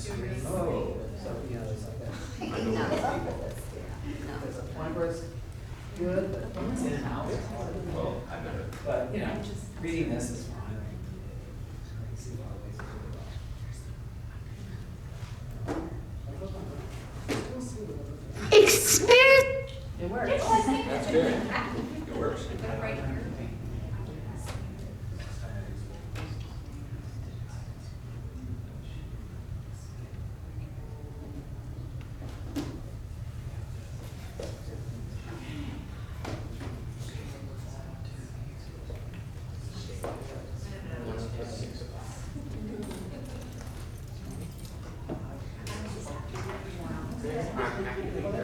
students. Oh, so, you know, it's like that. I know No. those people. There's a point where it's good, but when it's in and out, it's hard. Well, I better. But, you know, reading this is fine. I can see a lot of ways to do it. Experience. It works. That's good. It works.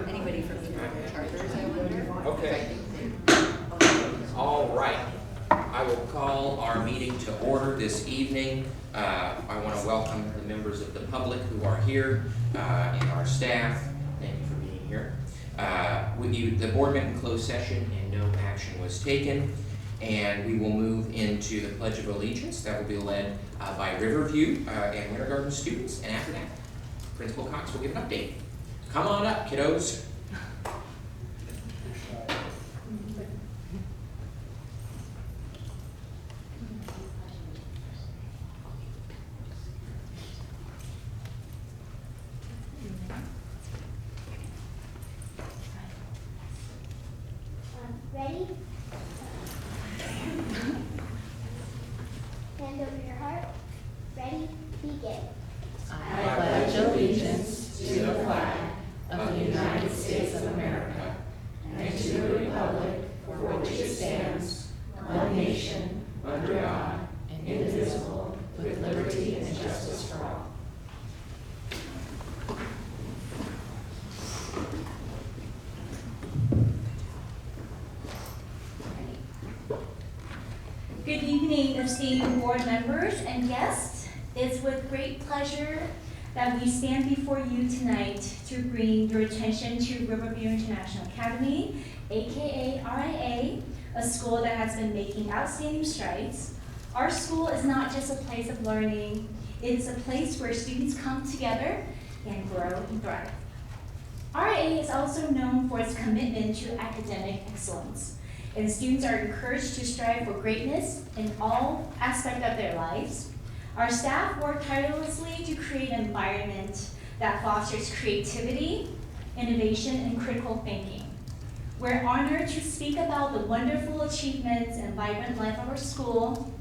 Anybody from the charters, I wonder? Okay. All right. I will call our meeting to order this evening. I want to welcome the members of the public who are here and our staff. Thank you for being here. The board met in closed session and no action was taken. And we will move into the Pledge of Allegiance. That will be led by Riverview and Winter Garden students. And after that, Principal Cox will give an update. Come on up, kiddos. Ready? Hand over your heart. Ready? Begin. I pledge allegiance to the flag of the United States of America and to the republic for which it stands, one nation, under God, indivisible, with liberty and justice for all. Good evening, esteemed board members and guests. It's with great pleasure that we stand before you tonight to bring your attention to Riverview International Academy, aka RIA, a school that has been making outstanding strides. Our school is not just a place of learning, it's a place where students come together and grow and thrive. RIA is also known for its commitment to academic excellence, and students are encouraged to strive for greatness in all aspects of their lives. Our staff work tirelessly to create an environment that fosters creativity, innovation, and critical thinking. We're honored to speak about the wonderful achievements and vibrant life of our school,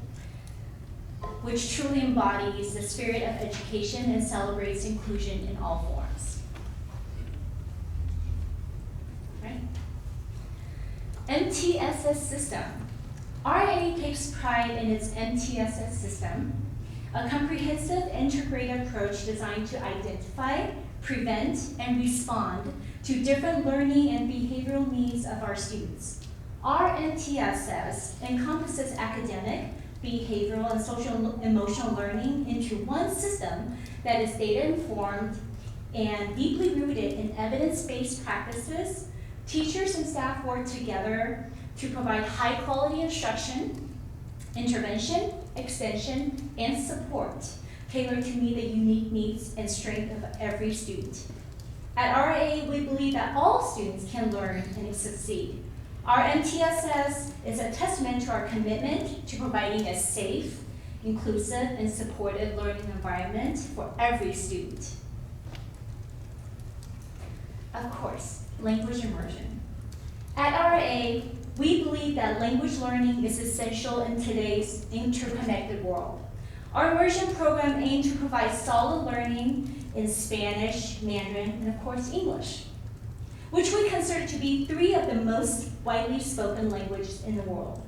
which truly embodies the spirit of education and celebrates inclusion in all forms. Right? MTSS system. RIA takes pride in its MTSS system, a comprehensive integrated approach designed to identify, prevent, and respond to different learning and behavioral needs of our students. Our MTSS encompasses academic, behavioral, and social emotional learning into one system that is data-informed and deeply rooted in evidence-based practices. Teachers and staff work together to provide high-quality instruction, intervention, extension, and support tailored to meet the unique needs and strength of every student. At RIA, we believe that all students can learn and succeed. Our MTSS is a testament to our commitment to providing a safe, inclusive, and supportive learning environment for every student. Of course, language immersion. At RIA, we believe that language learning is essential in today's interconnected world. Our immersion program aims to provide solid learning in Spanish, Mandarin, and of course English, which we consider to be three of the most widely spoken languages in the world.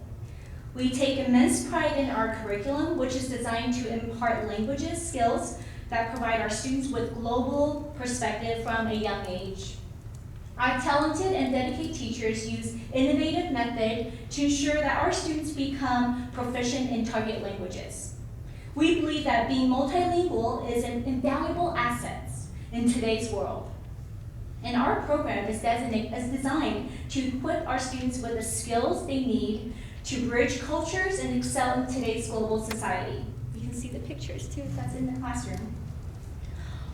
We take immense pride in our curriculum, which is designed to impart languages skills that provide our students with global perspective from a young age. Our talented and dedicated teachers use innovative methods to ensure that our students become proficient in target languages. We believe that being multilingual is an invaluable asset in today's world. And our program is designed to equip our students with the skills they need to bridge cultures and excel in today's global society. You can see the pictures too, if that's in the classroom.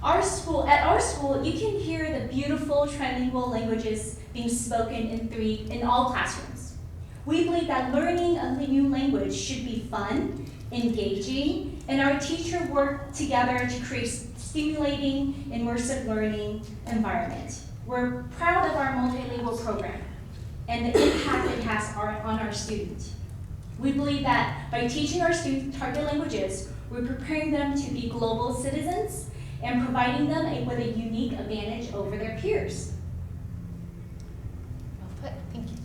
At our school, you can hear the beautiful trilingual languages being spoken in all classrooms. We believe that learning a new language should be fun, engaging, and our teachers work together to create stimulating, immersive learning environment. We're proud of our multilingual program and the impact it has on our students. We believe that by teaching our students target languages, we're preparing them to be global citizens and providing them with a unique advantage over their peers. Well put, thank you.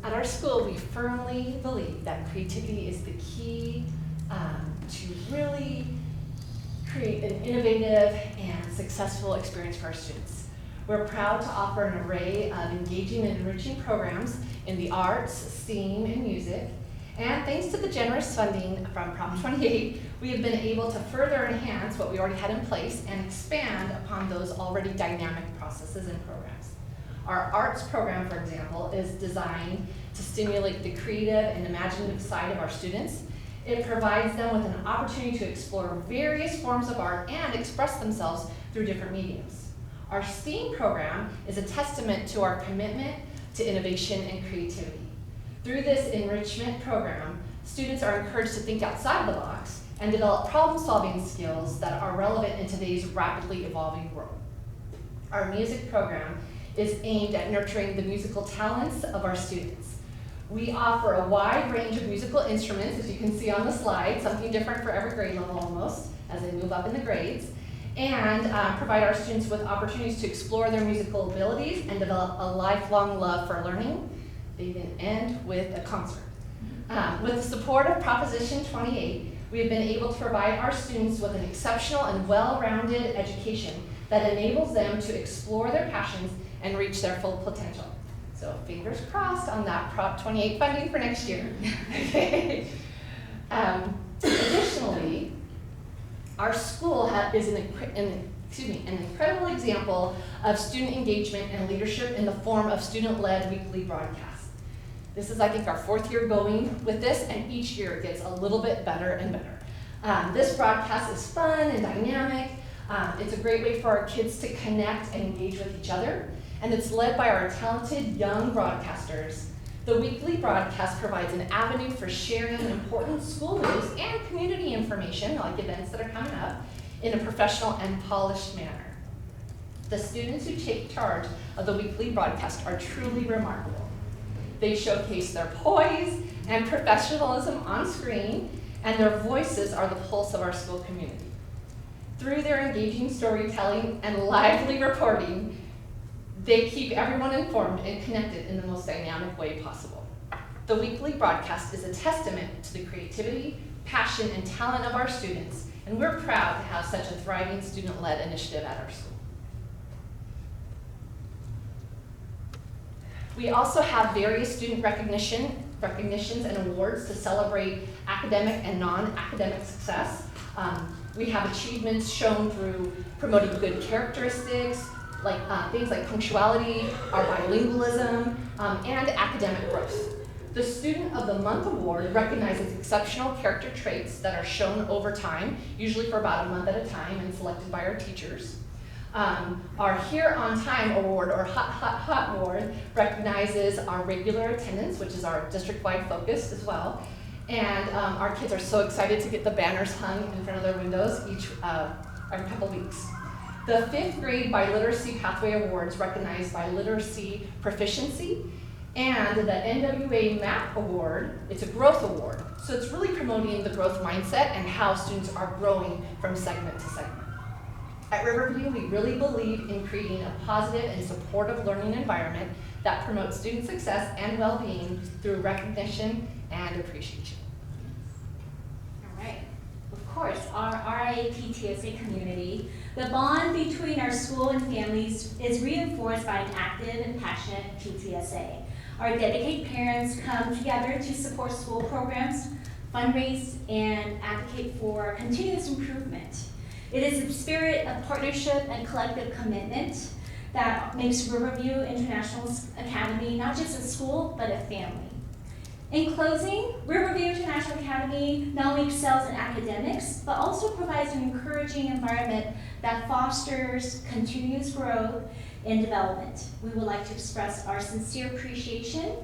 At our school, we firmly believe that creativity is the key to really create an innovative and successful experience for our students. We're proud to offer an array of engaging and enriching programs in the arts, STEAM, and music. And thanks to the generous funding from Prop 28, we have been able to further enhance what we already had in place and expand upon those already dynamic processes and programs. Our arts program, for example, is designed to stimulate the creative and imaginative side of our students. It provides them with an opportunity to explore various forms of art and express themselves through different mediums. Our STEAM program is a testament to our commitment to innovation and creativity. Through this enrichment program, students are encouraged to think outside the box and develop problem-solving skills that are relevant in today's rapidly evolving world. Our music program is aimed at nurturing the musical talents of our students. We offer a wide range of musical instruments, as you can see on the slide, something different for every grade level almost, as they move up in the grades, and provide our students with opportunities to explore their musical abilities and develop a lifelong love for learning. They even end with a concert. With the support of Proposition 28, we have been able to provide our students with an exceptional and well-rounded education that enables them to explore their passions and reach their full potential. So fingers crossed on that Prop 28 funding for next year. Okay. Additionally, our school is an incredible example of student engagement and leadership in the form of student-led weekly broadcasts. This is, I think, our 4th year going with this, and each year it gets a little bit better and better. This broadcast is fun and dynamic. It's a great way for our kids to connect and engage with each other, and it's led by our talented young broadcasters. The weekly broadcast provides an avenue for sharing important school news and community information, like events that are coming up, in a professional and polished manner. The students who take charge of the weekly broadcast are truly remarkable. They showcase their poise and professionalism on screen, and their voices are the pulse of our school community. Through their engaging storytelling and lively reporting, they keep everyone informed and connected in the most dynamic way possible. The weekly broadcast is a testament to the creativity, passion, and talent of our students, and we're proud to have such a thriving student-led initiative at our school. We also have various student recognitions and awards to celebrate academic and non-academic success. We have achievements shown through promoting good characteristics, like things like punctuality, our bilingualism, and academic growth. The Student of the Month Award recognizes exceptional character traits that are shown over time, usually for about a month at a time and selected by our teachers. Our Here on Time Award, or Hot Award, recognizes our regular attendance, which is our district-wide focus as well. And our kids are so excited to get the banners hung in front of their windows every couple weeks. The 5th grade Biliteracy Pathway Awards recognize biliteracy proficiency, and the NWA MAP Award, it's a growth award. So it's really promoting the growth mindset and how students are growing from segment to segment. At Riverview, we really believe in creating a positive and supportive learning environment that promotes student success and well-being through recognition and appreciation. All right. Of course, our RIAP TSA community, the bond between our school and families is reinforced by an active and passionate PTSA. Our dedicated parents come together to support school programs, fundraise, and advocate for continuous improvement. It is a spirit of partnership and collective commitment that makes Riverview International Academy not just a school, but a family. In closing, Riverview International Academy not only excels in academics, but also provides an encouraging environment that fosters continuous growth and development. We would like to express our sincere appreciation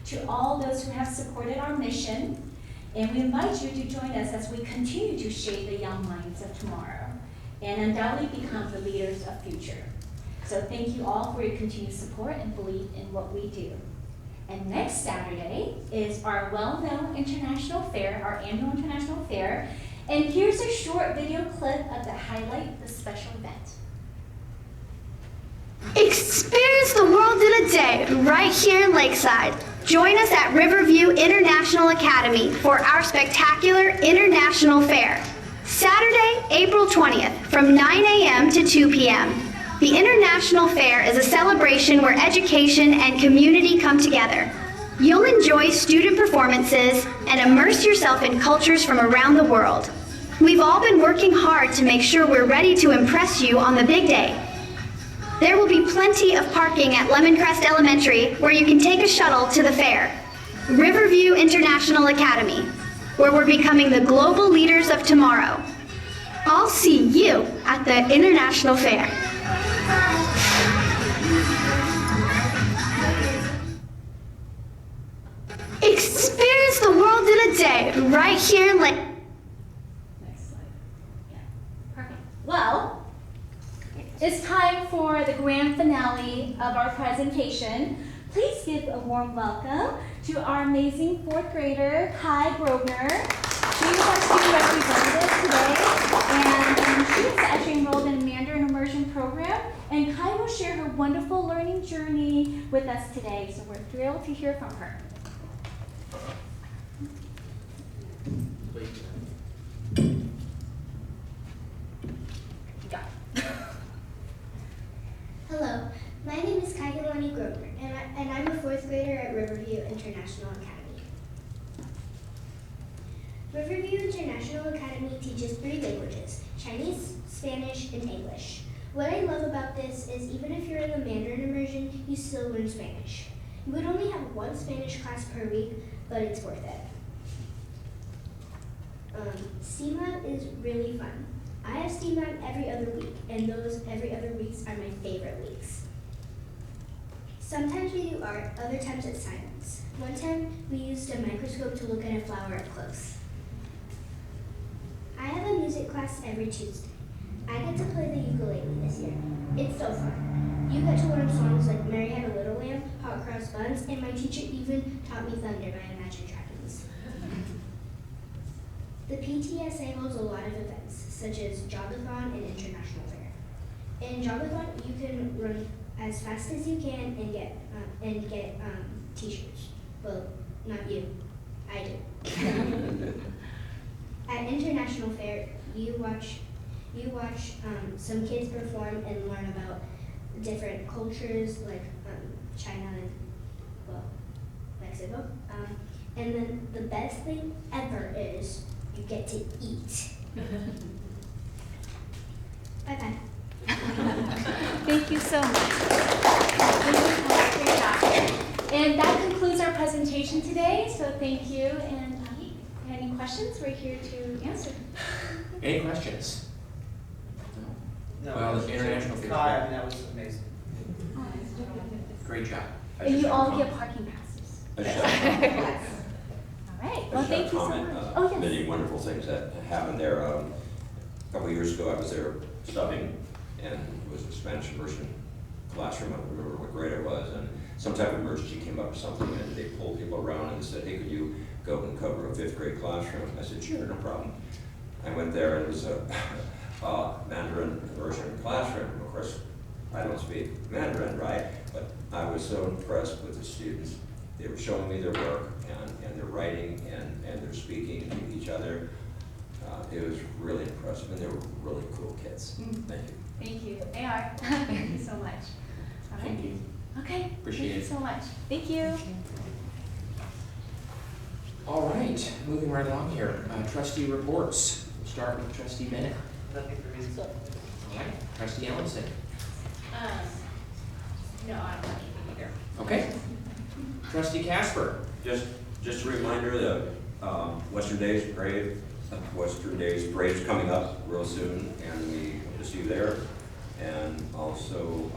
to all those who have supported our mission, and we invite you to join us as we continue to shape the young minds of tomorrow and undoubtedly become the leaders of future. So thank you all for your continued support and belief in what we do. And next Saturday is our well-known international fair, our annual international fair. And here's a short video clip of the highlight the special event. Experience the world in a day right here in Lakeside. Join us at Riverview International Academy for our spectacular International Fair. Saturday, April 20th from 9 a.m. to 2 p.m. The International Fair is a celebration where education and community come together. You'll enjoy student performances and immerse yourself in cultures from around the world. We've all been working hard to make sure we're ready to impress you on the big day. There will be plenty of parking at Lemoncrest Elementary where you can take a shuttle to the fair. Riverview International Academy, where we're becoming the global leaders of tomorrow. I'll see you at the International Fair. Experience the world in a day right here in Lake. Next slide. Yeah, perfect. Well, it's time for the grand finale of our presentation. Please give a warm welcome to our amazing fourth grader, Kai Grosvenor. She is our student representative today, and she is actually enrolled in the Mandarin Immersion Program. And Kai will share her wonderful learning journey with us today, so we're thrilled to hear from her. Hello, my name is Kaigalani Grosvenor, and I'm a fourth grader at Riverview International Academy. Riverview International Academy teaches 3 languages: Chinese, Spanish, and English. What I love about this is even if you're in the Mandarin immersion, you still learn Spanish. You would only have 1 Spanish class per week, but it's worth it. STEAM is really fun. I have STEAM every other week, and those every other weeks are my favorite weeks. Sometimes we do art, other times it's science. One time we used a microscope to look at a flower up close. I have a music class every Tuesday. I get to play the ukulele this year. It's so fun. You get to learn songs like Mary Had a Little Lamb, Hot Cross Buns, and my teacher even taught me Thunder by Imagine Dragons. The PTSA holds a lot of events, such as Jogathon and International Fair. In Jogathon, you can run as fast as you can and get t-shirts. Well, not you. I do. At International Fair, you watch some kids perform and learn about different cultures like China and, well, Mexico. And then the best thing ever is you get to eat. Bye-bye. Thank you so much. Thank you so much. Great job. And that concludes our presentation today, so thank you. And any questions, we're here to answer. Any questions? No, Well, the international fair. Kai, I mean, that was amazing. Great job. And you all get parking passes. I just have a comment. All right, I well, just have thank a you so comment, much. Oh, yes. Many wonderful things that happened there. A couple of years ago, I was there studying, and it was a Spanish immersion classroom. I don't remember what grade it was, and some type of emergency came up or something, and they pulled people around and said, "Hey, could you go and cover a 5th grade classroom?" I said, "Sure, no problem." I went there, and it was a Mandarin immersion classroom. Of course, I don't speak Mandarin, right? But I was so impressed with the students. They were showing me their work and their writing and their speaking to each other. It was really impressive, and they were really cool kids. Thank you. Thank you. They are. Thank you so much. All right. Thank you. Okay. Appreciate Thank it. you so much. Thank you. All right, moving right along here. Trustee reports. We'll start with Trustee Bennett. Nothing for me. All right, Trustee Ellison. No, I don't have anything either. Okay. Trustee Casper. Just Just a reminder, the Western Days Parade is coming up real soon, and we hope to see you there. And also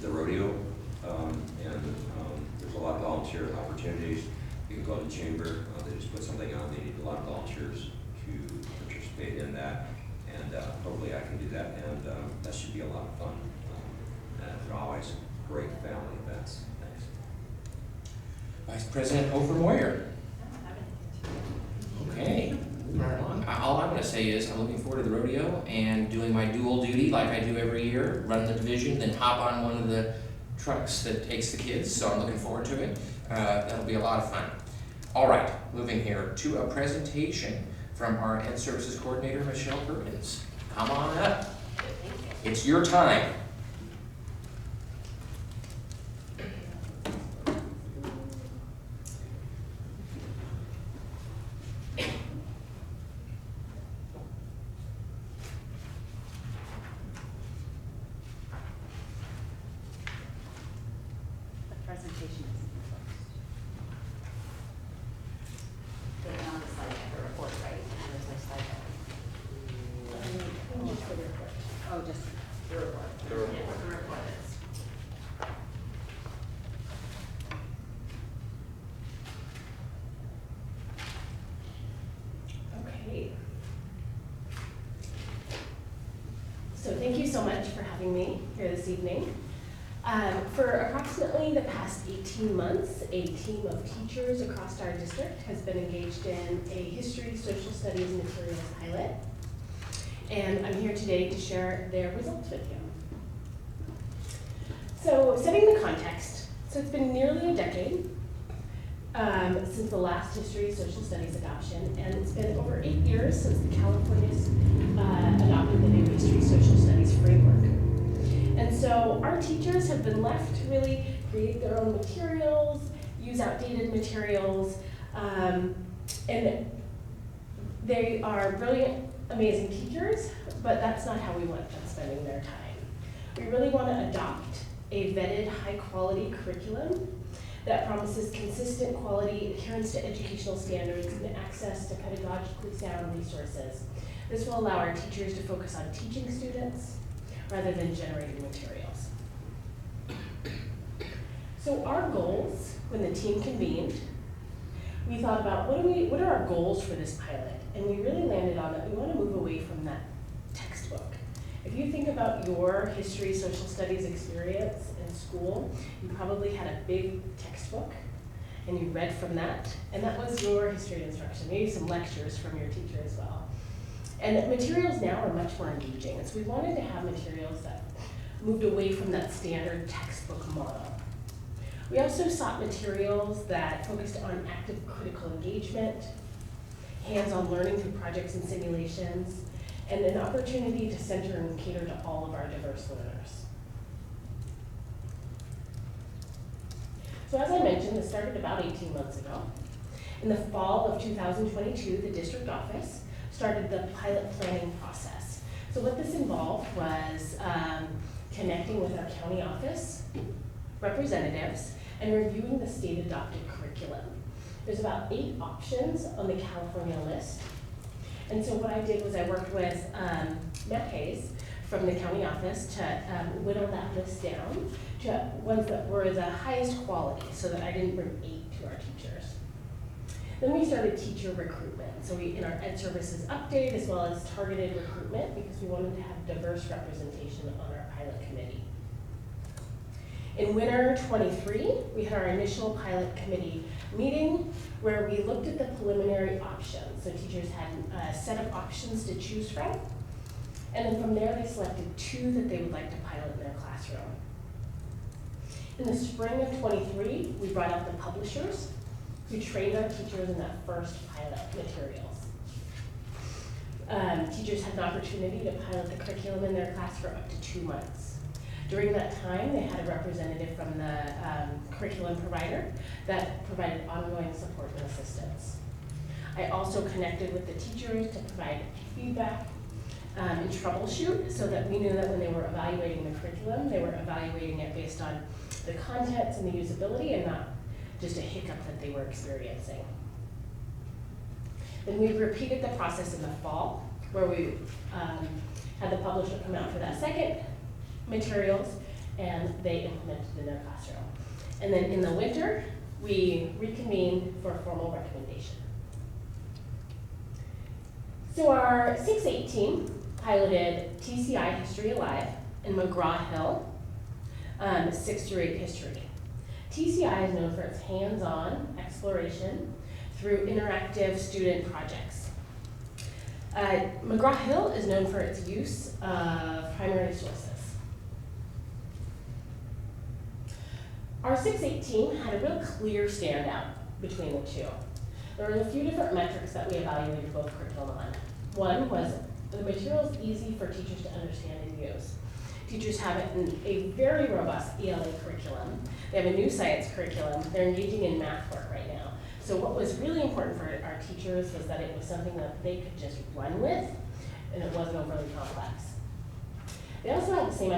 the rodeo, there's a lot of volunteer opportunities. You can go to the chamber, they just put something on, they need a lot of volunteers to participate in that, and hopefully I can do that, and that should be a lot of fun. And they're always great family events. Thanks. Vice President Overmoyer. Okay. All I'm gonna say is I'm looking forward to the rodeo and doing my dual duty like I do every year, run the division, then hop on one of the trucks that takes the kids, so I'm looking forward to it. That'll be a lot of fun. All right, moving here to a presentation from our Ed Services Coordinator, Michelle Perkins. Come on up. It's your time. Presentation is first. On the slide, the report, right? And there's no slide. Just the report. Oh, just the report. The report. Yeah, what the report is. Okay. So thank you so much for having me here this evening. For approximately the past 18 months, a team of teachers across our district has been engaged in a history, social studies, materials pilot. And I'm here today to share their results with you. So setting the context, so it's been nearly a decade since the last history, social studies adoption, and it's been over 8 years since the California's adopted the new history, social studies framework. And so our teachers have been left to really create their own materials, use outdated materials, and they are brilliant, amazing teachers, but that's not how we want them spending their time. We really want to adopt a vetted, high-quality curriculum that promises consistent quality, adherence to educational standards, and access to pedagogically sound resources. This will allow our teachers to focus on teaching students rather than generating materials. So our goals, when the team convened, we thought about what are our goals for this pilot? And we really landed on that we want to move away from that textbook. If you think about your history, social studies experience in school, you probably had a big textbook and you read from that, and that was your history instruction, maybe some lectures from your teacher as well. And materials now are much more engaging, and so we wanted to have materials that moved away from that standard textbook model. We also sought materials that focused on active critical engagement, hands-on learning through projects and simulations, and an opportunity to center and cater to all of our diverse learners. So as I mentioned, this started about 18 months ago. In the fall of 2022, the district office started the pilot planning process. So what this involved was connecting with our county office representatives and reviewing the state adopted curriculum. There's about 8 options on the California list. And so what I did was I worked with Matt Hayes from the county office to whittle that list down to ones that were the highest quality so that I didn't bring 8 to our teachers. Then we started teacher recruitment. So we, in our Ed Services update, as well as targeted recruitment, because we wanted to have diverse representation on our pilot committee. In winter 23, we had our initial pilot committee meeting where we looked at the preliminary options. So teachers had a set of options to choose from. And then from there, they selected 2 that they would like to pilot in their classroom. In the spring of 23, we brought out the publishers who trained our teachers in that first pilot materials. Teachers had an opportunity to pilot the curriculum in their class for up to 2 months. During that time, they had a representative from the curriculum provider that provided ongoing support and assistance. I also connected with the teachers to provide feedback and troubleshoot so that we knew that when they were evaluating the curriculum, they were evaluating it based on the contents and the usability and not just a hiccup that they were experiencing. Then we repeated the process in the fall, where we had the publisher come out for that second materials, and they implemented in their classroom. And then in the winter, we reconvened for a formal recommendation. So our 6-8 team piloted TCI History Alive and McGraw-Hill 6th through 8th history. TCI is known for its hands-on exploration through interactive student projects. McGraw-Hill is known for its use of primary sources. Our 6-8 team had a real clear standout between the two. There were a few different metrics that we evaluated both curriculum on. One was the material is easy for teachers to understand and use. Teachers have a very robust ELA curriculum. They have a new science curriculum. They're engaging in math work right now. So what was really important for our teachers was that it was something that they could just run with, and it wasn't overly complex. They also had the same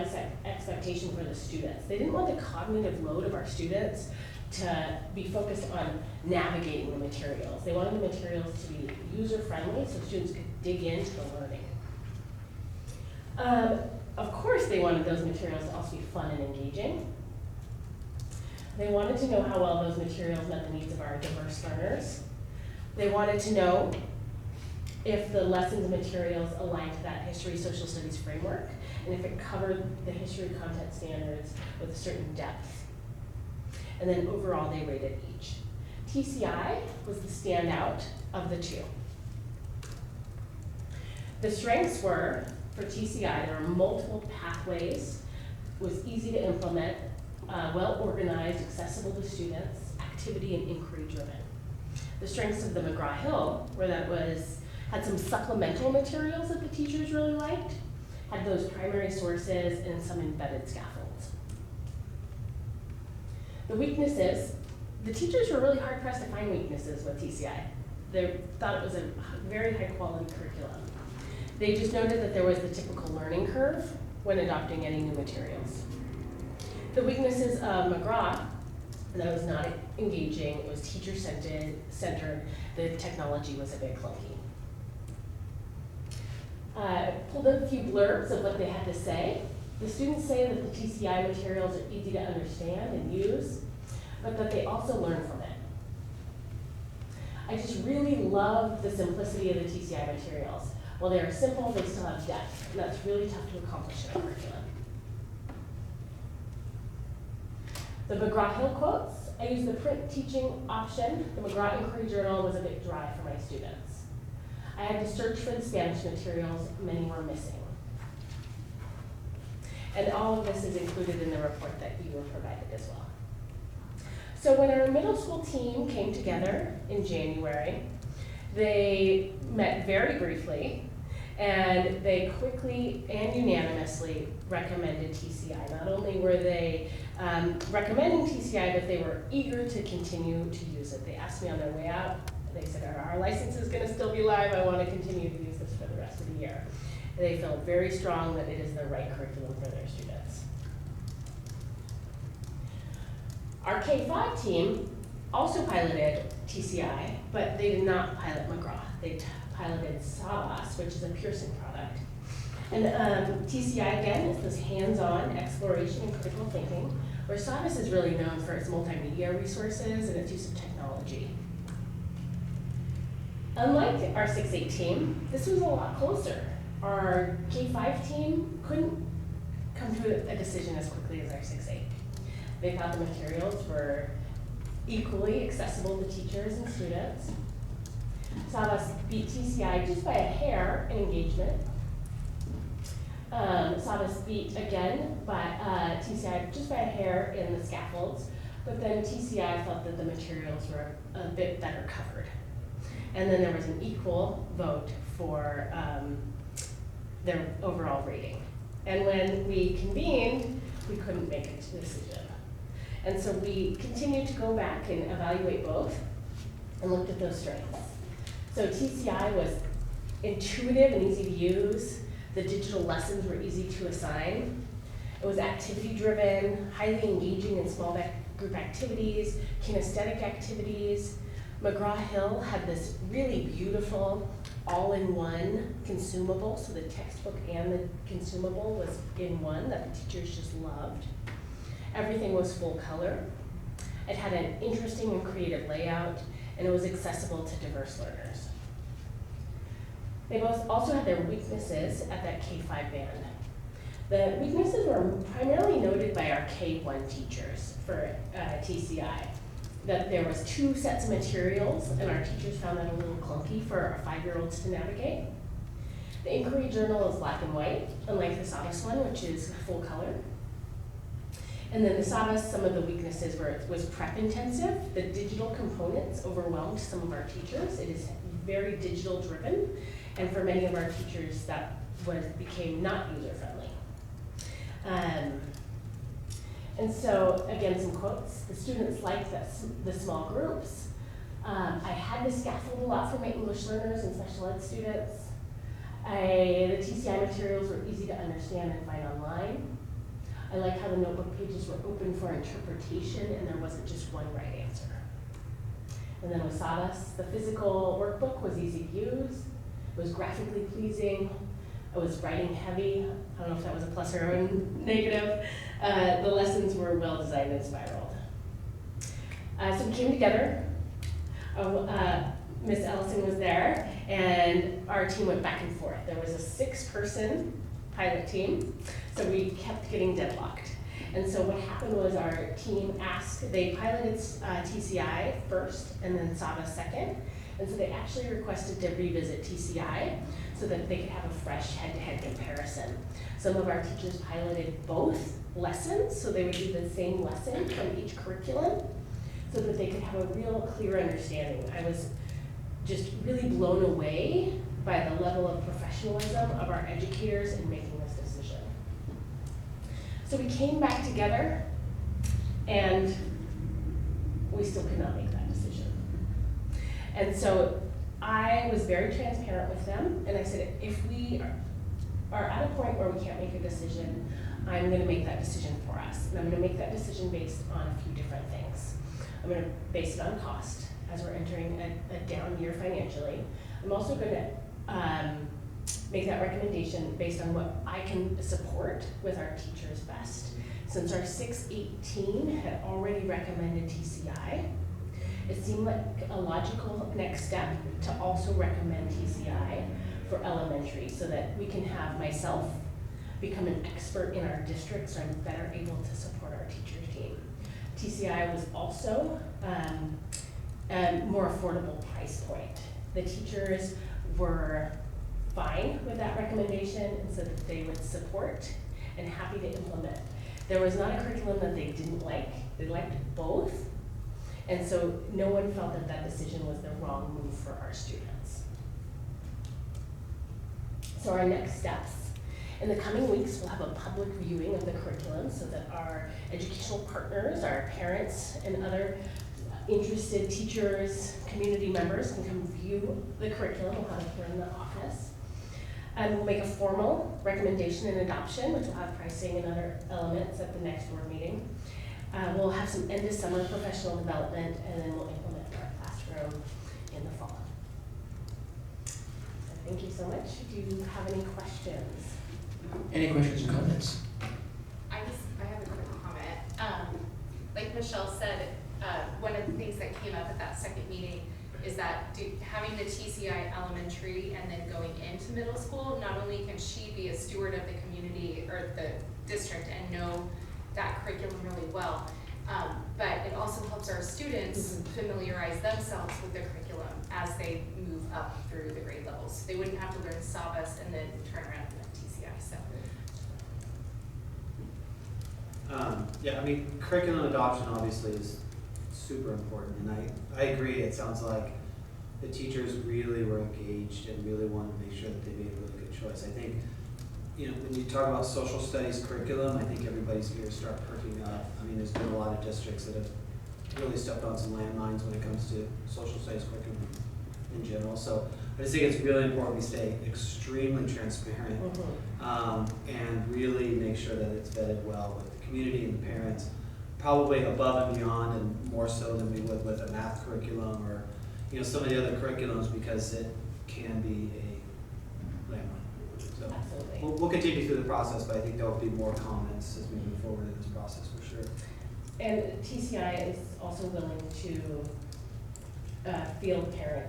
expectation for the students. They didn't want the cognitive load of our students to be focused on navigating the materials. They wanted the materials to be user-friendly so students could dig into the learning. Of course, they wanted those materials to also be fun and engaging. They wanted to know how well those materials met the needs of our diverse learners. They wanted to know if the lessons and materials aligned to that history social studies framework, and if it covered the history content standards with a certain depth. And then overall, they rated each. TCI was the standout of the two. The strengths were, for TCI, there were multiple pathways, it was easy to implement, well-organized, accessible to students, activity and inquiry driven. The strengths of the McGraw-Hill were that it had some supplemental materials that the teachers really liked, had those primary sources, and some embedded scaffolds. The weaknesses, the teachers were really hard pressed to find weaknesses with TCI. They thought it was a very high quality curriculum. They just noted that there was the typical learning curve when adopting any new materials. The weaknesses of McGraw, that was not engaging, it was teacher-centered, the technology was a bit clunky. Pulled up a few blurbs of what they had to say. The students say that the TCI materials are easy to understand and use, but that they also learn from it. I just really love the simplicity of the TCI materials. While they are simple, they still have depth, and that's really tough to accomplish in a curriculum. The McGraw-Hill quotes, I used the print teaching option. The McGraw Inquiry Journal was a bit dry for my students. I had to search for the Spanish materials, many were missing. And all of this is included in the report that you were provided as well. So when our middle school team came together in January, they met very briefly, and they quickly and unanimously recommended TCI. Not only were they recommending TCI, but they were eager to continue to use it. They asked me on their way out, they said, our license is gonna still be live, I wanna continue to use this for the rest of the year. They felt very strong that it is the right curriculum for their students. Our K-5 team also piloted TCI, but they did not pilot McGraw. They piloted Savas, which is a Pearson product. And TCI, again, is this hands-on exploration and critical thinking, where Savas is really known for its multimedia resources and its use of technology. Unlike our 6-8 team, this was a lot closer. Our K-5 team couldn't come to a decision as quickly as our 6-8. They thought the materials were equally accessible to teachers and students. Savas beat TCI just by a hair in engagement. Savas beat again by TCI just by a hair in the scaffolds, but then TCI felt that the materials were a bit better covered. And then there was an equal vote for their overall rating. And when we convened, we couldn't make a decision. And so we continued to go back and evaluate both and looked at those strengths. So TCI was intuitive and easy to use. The digital lessons were easy to assign. It was activity-driven, highly engaging in small group activities, kinesthetic activities. McGraw-Hill had this really beautiful all-in-one consumable, so the textbook and the consumable was in one that the teachers just loved. Everything was full color. It had an interesting and creative layout, and it was accessible to diverse learners. They both also had their weaknesses at that K-5 band. The weaknesses were primarily noted by our K-1 teachers for TCI. That there was 2 sets of materials, and our teachers found that a little clunky for our 5-year-olds to navigate. The inquiry journal is black and white, unlike the SAVAS one, which is full color. And then the SAVAS, some of the weaknesses were it was prep intensive. The digital components overwhelmed some of our teachers. It is very digital driven, and for many of our teachers that became not user friendly. And so, again, some quotes. The students liked the small groups. I had to scaffold a lot for my English learners and special ed students. The TCI materials were easy to understand and find online. I like how the notebook pages were open for interpretation and there wasn't just one right answer. And then with SAVAS, the physical workbook was easy to use. It was graphically pleasing. It was writing heavy. I don't know if that was a plus or a negative. The lessons were well designed and spiraled. So we came together. Miss Ellison was there, and our team went back and forth. There was a 6-person pilot team, so we kept getting deadlocked. And so what happened was our team they piloted TCI first and then SAVA second. And so they actually requested to revisit TCI so that they could have a fresh head-to-head comparison. Some of our teachers piloted both lessons, so they would do the same lesson from each curriculum so that they could have a real clear understanding. I was just really blown away by the level of professionalism of our educators in making this decision. So we came back together and we still could not make that decision. And so I was very transparent with them, and I said, if we are at a point where we can't make a decision, I'm gonna make that decision for us. And I'm gonna make that decision based on a few different things. I'm gonna base it on cost, as we're entering a down year financially. I'm also gonna make that recommendation based on what I can support with our teachers best. Since our 618 had already recommended TCI, it seemed like a logical next step to also recommend TCI for elementary so that we can have myself become an expert in our district so I'm better able to support our teacher team. TCI was also a more affordable price point. The teachers were fine with that recommendation and said that they would support and happy to implement. There was not a curriculum that they didn't like. They liked both. And so no one felt that that decision was the wrong move for our students. So our next steps. In the coming weeks, we'll have a public viewing of the curriculum so that our educational partners, our parents, and other interested teachers, community members can come view the curriculum. We'll have it here in the office. And we'll make a formal recommendation and adoption, which will have pricing and other elements at the next board meeting. We'll have some end of summer professional development, and then we'll implement our classroom in the fall. So thank you so much. Do you have any questions? Any questions or comments? I have a quick comment. Like Michelle said, one of the things that came up at that second meeting is that having the TCI elementary and then going into middle school, not only can she be a steward of the community or the district and know that curriculum really well, but it also helps our students familiarize themselves with the curriculum as they move up through the grade levels. They wouldn't have to learn SAVAS and then turn around and learn TCI. So. Yeah, I mean, curriculum adoption obviously is super important, and I agree. It sounds like the teachers really were engaged and really wanted to make sure that they made a really good choice. I think, you know, when you talk about social studies curriculum, I think everybody's ears start perking up. I mean, there's been a lot of districts that have really stepped on some landmines when it comes to social studies curriculum in general. So I just think it's really important we stay extremely transparent and really make sure that it's vetted well with the community and the parents, probably above and beyond and more so than we would with a math curriculum or some of the other curriculums because it can be a landmine. So Absolutely. we'll continue through the process, but I think there will be more comments as we move forward in this process for sure. And TCI is also willing to field parent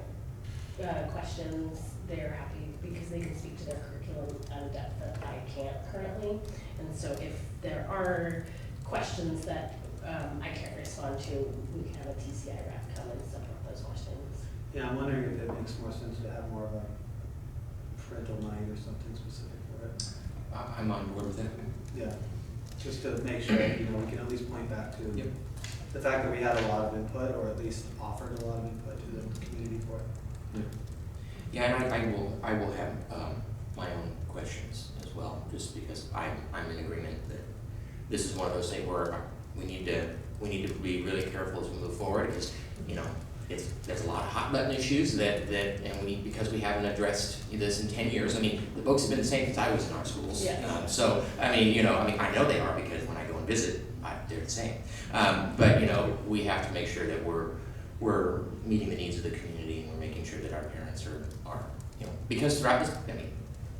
questions. They're happy because they can speak to their curriculum at a depth that I can't currently. And so if there are questions that I can't respond to, we can have a TCI rep come and support those questions. Yeah, I'm wondering if it makes more sense to have more of a parental night or something specific for it. I'm on board with that. Yeah, just to make sure, we can at least point back to Yep. the fact that we had a lot of input, or at least offered a lot of input to the community for it. Yeah, and I will have my own questions as well, just because I'm in agreement that this is one of those things where we need to be really careful as we move forward, because there's a lot of hot button issues because we haven't addressed this in 10 years. I mean, the books have been the same since I was in our schools. Yes. So I know they are, because when I go and visit, they're the same. But we have to make sure that we're meeting the needs of the community, and we're making sure that our parents are because throughout this,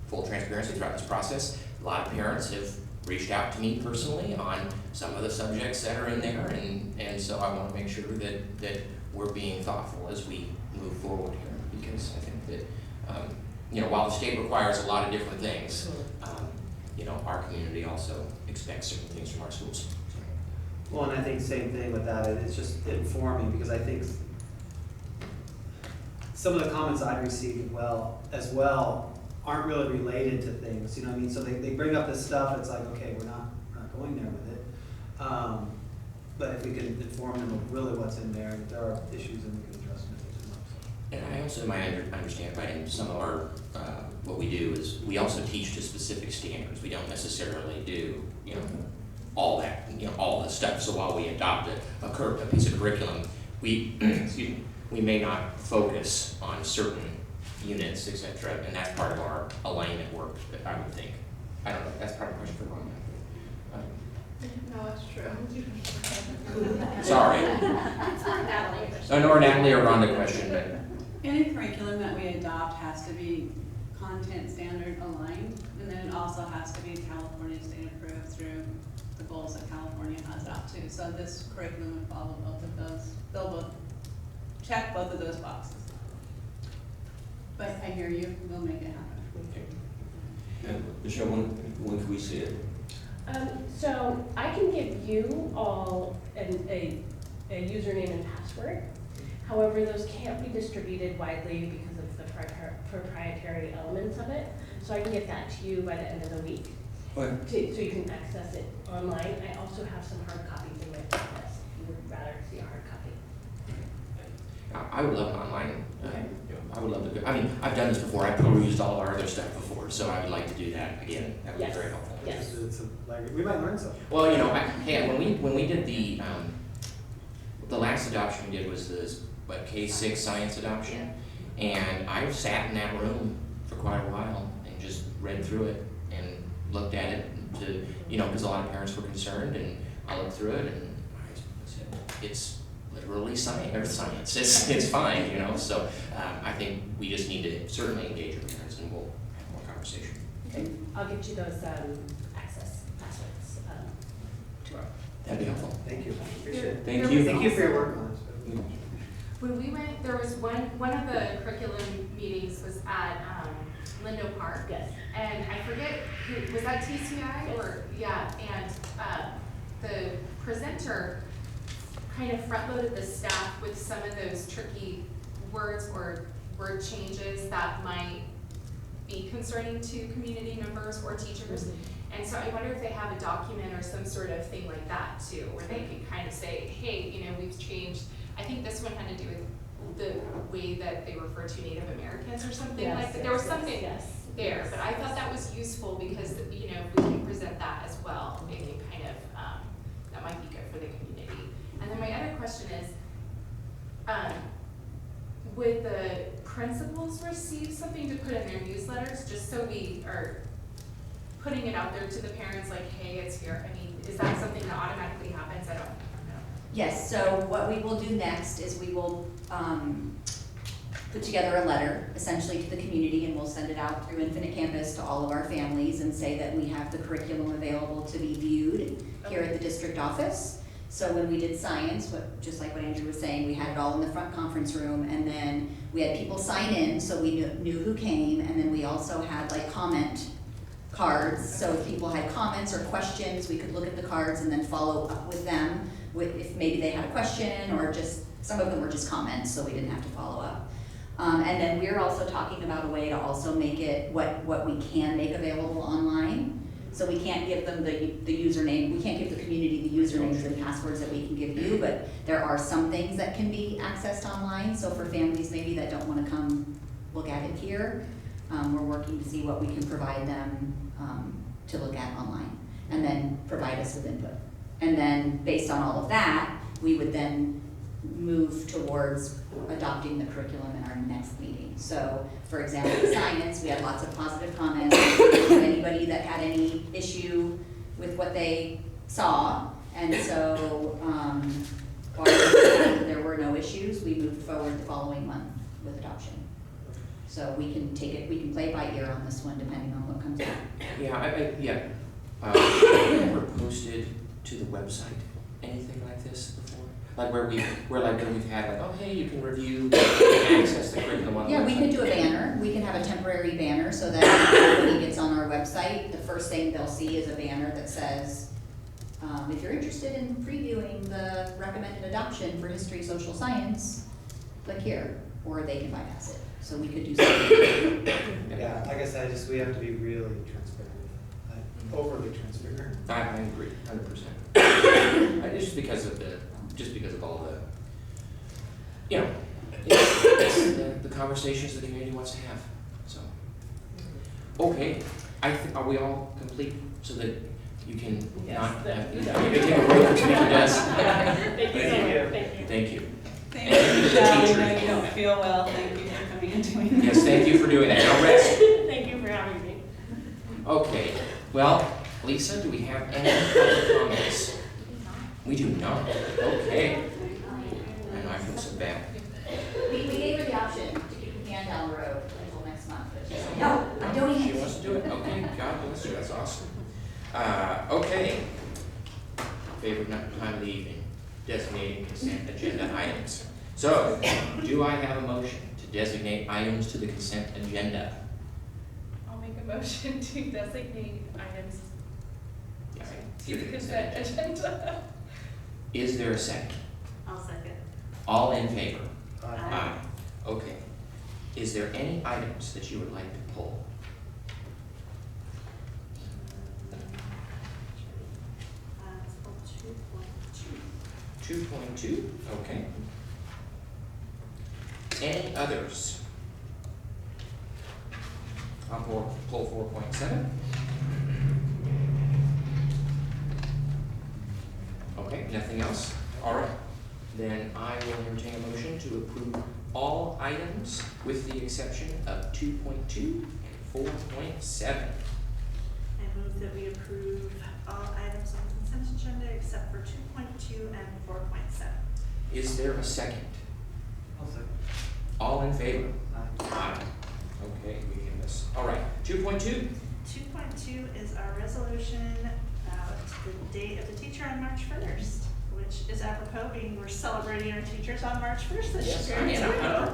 full transparency, throughout this process, a lot of parents have reached out to me personally on some of the subjects that are in there, and so I want to make sure that we're being thoughtful as we move forward here, because I think that while the state requires a lot of different things, our community also expects certain things from our schools. Well, and I think same thing with that, it's just informing, because I think some of the comments I've received as well aren't really related to things, So they bring up this stuff, it's like, okay, we're not going there with it. But if we can inform them of really what's in there, and if there are issues, then we can address them if they come up. So. And I also understand, right, in some of our, what we do is we also teach to specific standards. We don't necessarily do, all that, all the stuff. So while we adopt a piece of curriculum, we, we may not focus on certain units, et cetera, and that's part of our alignment work, I would think. I don't know, that's part of the question for Ron. No, it's true. Sorry. It's for Natalie. Or Natalie or Rhonda question, but. Any curriculum that we adopt has to be content standard aligned, and then it also has to be California state approved through the goals that California has out too. So this curriculum would follow both of those. They'll both check both of those boxes. But I hear you, we'll make it happen. And Michelle, when can we see it? So I can give you all a username and password. However, those can't be distributed widely because of the proprietary elements of it. So I can get that to you by the end of the week. Okay. So you can access it online. I also have some hard copies in my office. If you would rather see a hard copy. I would love an online. Okay. I would love to. I've done this before. I've perused all our other stuff before, so I would like to do that again. That would Yes. be very helpful. Yes. We might learn something. Well, when we did the last adoption we did was this K-6 science adoption, and I sat in that room for quite a while and just read through it and looked at it because a lot of parents were concerned, and I looked through it and I said, it's literally science. It's fine, So I think we just need to certainly engage with parents, and we'll have more conversation. Okay. I'll get you those access passwords tomorrow. That'd be helpful. Thank you, appreciate it. Thank you. Thank you for your work on this. When we went, there was one of the curriculum meetings was at Lindo Park. Yes. And I forget, was that TCI or, yeah, and the presenter kind of front-loaded the staff with some of those tricky words or word changes that might be concerning to community members or teachers. And so I wonder if they have a document or some sort of thing like that too, where they can kind of say, hey, we've changed. I think this one had to do with the way that they refer to Native Americans or something like that. There was something there, but I thought that was useful because, if we can present that as well, it can kind of, that might be good for the community. And then my other question is, would the principals receive something to put in their newsletters, just so we are putting it out there to the parents, like, hey, it's here? Is that something that automatically happens? I don't know. Yes, so what we will do next is we will put together a letter essentially to the community, and we'll send it out through Infinite Campus to all of our families and say that we have the curriculum available to be viewed here at the district office. So when we did science, just like what Andrew was saying, we had it all in the front conference room, and then we had people sign in so we knew who came, and then we also had like comment cards. So if people had comments or questions, we could look at the cards and then follow up with them if maybe they had a question, or just, some of them were just comments, so we didn't have to follow up. And then we're also talking about a way to also make it what we can make available online. So we can't give them the username, we can't give the community the usernames and passwords that we can give you, but there are some things that can be accessed online. So for families maybe that don't want to come look at it here, we're working to see what we can provide them to look at online, and then provide us with input. And then based on all of that, we would then move towards adopting the curriculum in our next meeting. So, for example, in science, we had lots of positive comments. Anybody that had any issue with what they saw, and so while there were no issues, we moved forward the following month with adoption. So we can take it, we can play by ear on this one depending on what comes out. Yeah, have we ever posted to the website anything like this before? Like where we've had like, oh hey, you can review, access the curriculum on the website. Yeah, we could do a banner. We can have a temporary banner so that when everybody gets on our website, the first thing they'll see is a banner that says, if you're interested in previewing the recommended adoption for history, social science, click here, or they can bypass it. So we could do something. Yeah, like I said, we have to be really transparent, overly transparent. I agree, 100%. Just because of all the, you know, it's the conversations the community wants to have. So, okay, are we all complete so that you can not have the Thank you so much. Thank you. Thank you, Michelle. I know you don't feel well. Thank you for coming and doing this. Yes, thank you for doing that. Now rest. Thank you for having me. Okay, well, Lisa, do we have any other comments? We do not. Okay. I know I feel so bad. We gave her the option to kick the can down the road until next month, but she said, no, I'm doing She it. wants to do it. Okay, God bless her. That's awesome. Okay. Favorite time of the evening, designating consent agenda items. So, do I have a motion to designate items to the consent agenda? I'll make a motion to designate items Yeah, to the consent agenda. Is there a second? I'll second. All in favor? Aye. Okay. Is there any items that you would like to pull? It's 2.2. 2.2, okay. Any others? I'll pull 4.7. Okay, nothing else? All right. Then I will entertain a motion to approve all items with the exception of 2.2 and 4.7. I move that we approve all items on the consent agenda except for 2.2 and 4.7. Is there a second? I'll second. All in favor? Aye. Aye. Okay, we can miss. All right, 2.2. 2.2 is our resolution about the date of the teacher on March 1st, which is apropos being we're celebrating our teachers on March 1st this Yes, year. I am.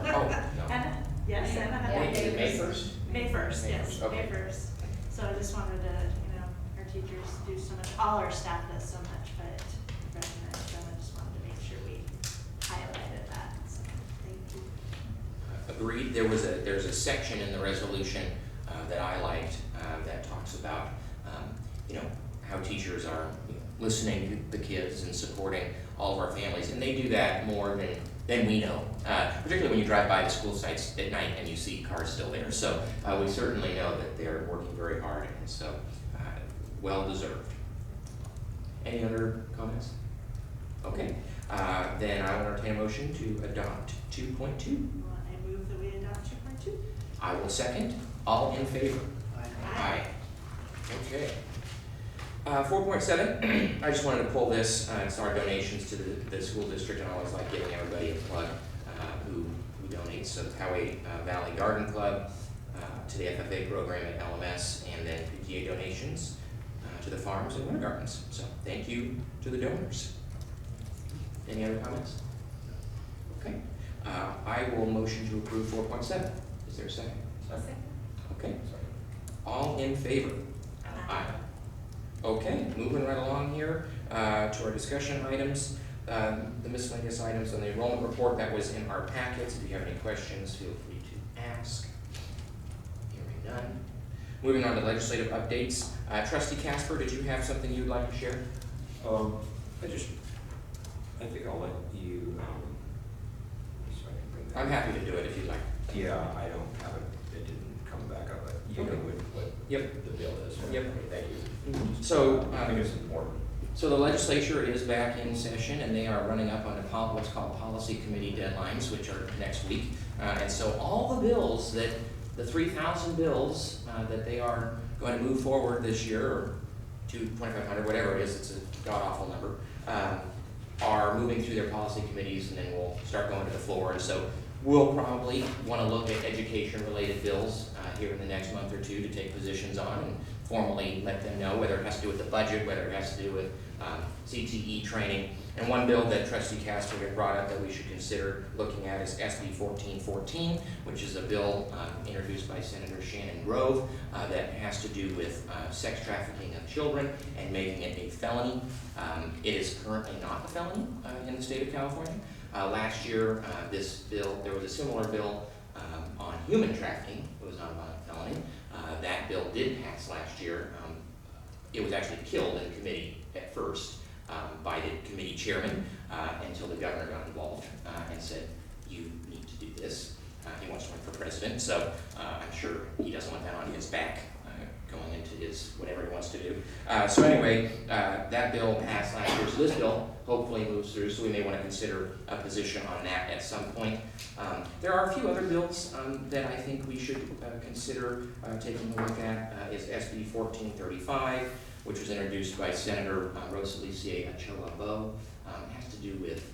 too. Oh, no. And, yes, and a happy May days. 1st? May 1st, May yes, 1st, okay. May 1st. So I just wanted to, our teachers do so much, all our staff does so much, but recognize them. I just wanted to make sure we highlighted that, so thank you. Agreed. There's a section in the resolution that I liked that talks about how teachers are listening to the kids and supporting all of our families, and they do that more than we know. Particularly when you drive by the school sites at night and you see cars still there. So we certainly know that they're working very hard, and so well deserved. Any other comments? Okay. Then I will entertain a motion to adopt 2.2. Well, I move that we adopt 2.2. I will second. All in favor? Aye. Aye. Okay. 4.7, I just wanted to pull this. It's our donations to the school district, and I always like giving everybody a plug who donates, so the Poway Valley Garden Club, to the FFA program at LMS, and then PTA donations to the farms and winter gardens. So thank you to the donors. Any other comments? Okay. I will motion to approve 4.7. Is there a second? Okay. All in favor? Aye. Okay, moving right along here to our discussion items. The miscellaneous items on the enrollment report that was in our packets. If you have any questions, feel free to ask. Hearing none. Moving on to legislative updates. Trustee Casper, did you have something you'd like to share? I think I'll let you, so I can bring that. I'm happy to do it if you'd like. Yeah, I don't have it, it didn't come back up, but you know Okay. what Yep. the bill is. Yep. Okay, thank you. So, I think it's important. So the legislature is back in session, and they are running up on what's called policy committee deadlines, which are next week. And so all the bills the 3,000 bills that they are going to move forward this year, or 2,500, whatever it is, it's a god-awful number, are moving through their policy committees, and then we'll start going to the floor. And so we'll probably want to look at education-related bills here in the next month or two to take positions on and formally let them know whether it has to do with the budget, whether it has to do with CTE training. And one bill that Trustee Casper had brought up that we should consider looking at is SB 1414, which is a bill introduced by Senator Shannon Grove that has to do with sex trafficking of children and making it a felony. It is currently not a felony in the state of California. Last year, there was a similar bill on human trafficking. It was not a violent felony. That bill did pass last year. It was actually killed in committee at first by the committee chairman until the governor got involved and said, you need to do this. He wants to run for president, so I'm sure he doesn't want that on his back going into his whatever he wants to do. So anyway, that bill passed last year, so this bill hopefully moves through, so we may want to consider a position on that at some point. There are a few other bills that I think we should consider taking a look at. Is SB 1435, which was introduced by Senator Rosalicier Achoa-Bo. It has to do with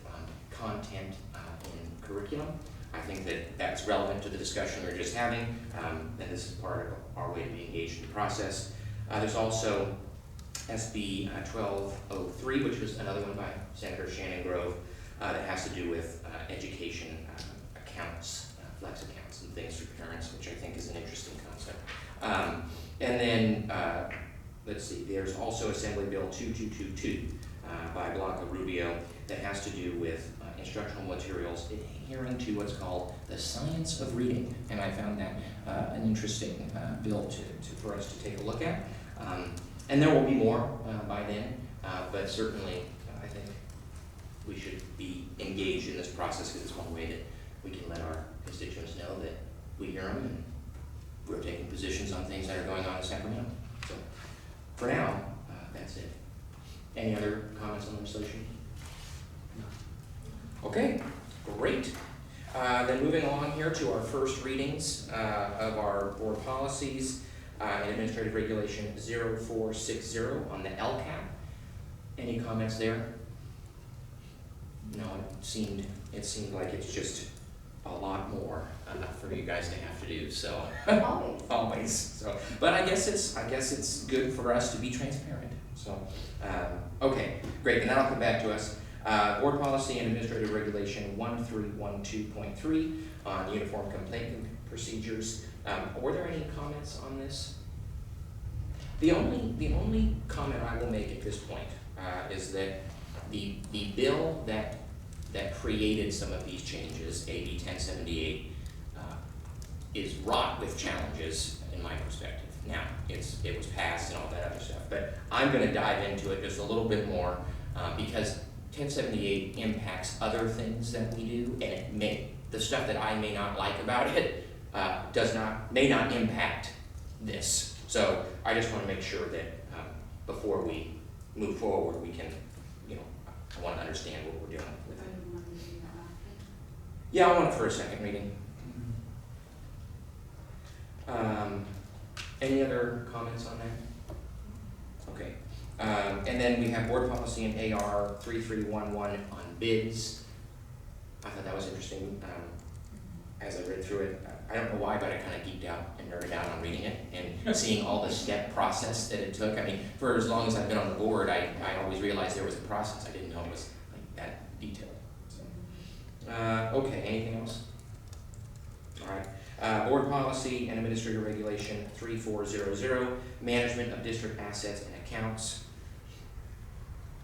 content in curriculum. I think that that's relevant to the discussion we were just having, and this is part of our way to be engaged in the process. There's also SB 1203, which was another one by Senator Shannon Grove, that has to do with education accounts, flex accounts and things for parents, which I think is an interesting concept. And then, let's see, there's also Assembly Bill 2222 by Blanca Rubio that has to do with instructional materials adhering to what's called the science of reading. And I found that an interesting bill for us to take a look at. And there will be more by then, but certainly I think we should be engaged in this process because it's one way that we can let our constituents know that we hear them and we're taking positions on things that are going on in Sacramento. So for now, that's it. Any other comments on legislation? No. Okay, great. Then moving along here to our first readings of our board policies. And Administrative Regulation 0460 on the LCAP. Any comments there? No, it seemed like it's just a lot more for you guys to have to do. So always. So, but I guess it's good for us to be transparent. So okay, great. And that'll come back to us. Board Policy and Administrative Regulation 1312.3 on uniform complaint procedures. Were there any comments on this? The only comment I will make at this point is that the bill that created some of these changes, AB 1078, is wrought with challenges in my perspective. Now, it was passed and all that other stuff, but I'm going to dive into it just a little bit more because 1078 impacts other things that we do, and the stuff that I may not like about it may not impact this. So I just want to make sure that before we move forward, we can, I want to understand what we're doing with it. Yeah, I want it for a second reading. Any other comments on that? Okay. And then we have board policy and AR 3311 on bids. I thought that was interesting. as I read through it, I don't know why, but I kind of geeked out and nerded out on reading it and seeing all the step process that it took. I mean, for as long as I've been on the board, I always realized there was a process. I didn't know it was like that detailed. So, okay, anything else? All right. Board policy and administrative regulation 3400, management of district assets and accounts.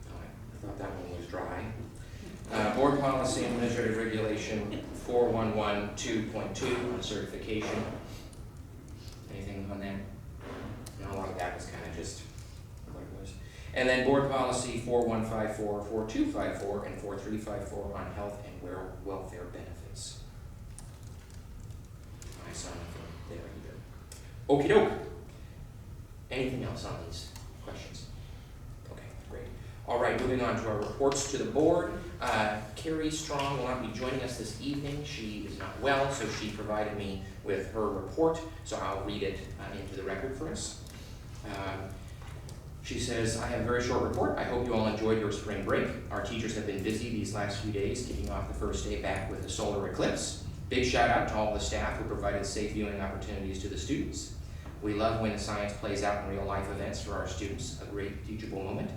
Oh, I thought that one was dry. Board policy and administrative regulation 4112.2 on certification. Anything on that? No, a lot of that was kind of just what it was. And then board policy 4154, 4254, and 4354 on health and welfare benefits. I saw nothing there either. Okie doke. Anything else on these questions? Okay, great. All right, moving on to our reports to the board. Carrie Strong will not be joining us this evening. She is not well, so she provided me with her report, so I'll read it into the record for us. She says, I have a very short report. I hope you all enjoyed your spring break. Our teachers have been busy these last few days, kicking off the first day back with a solar eclipse. Big shout out to all the staff who provided safe viewing opportunities to the students. We love when science plays out in real life events for our students, a great teachable moment.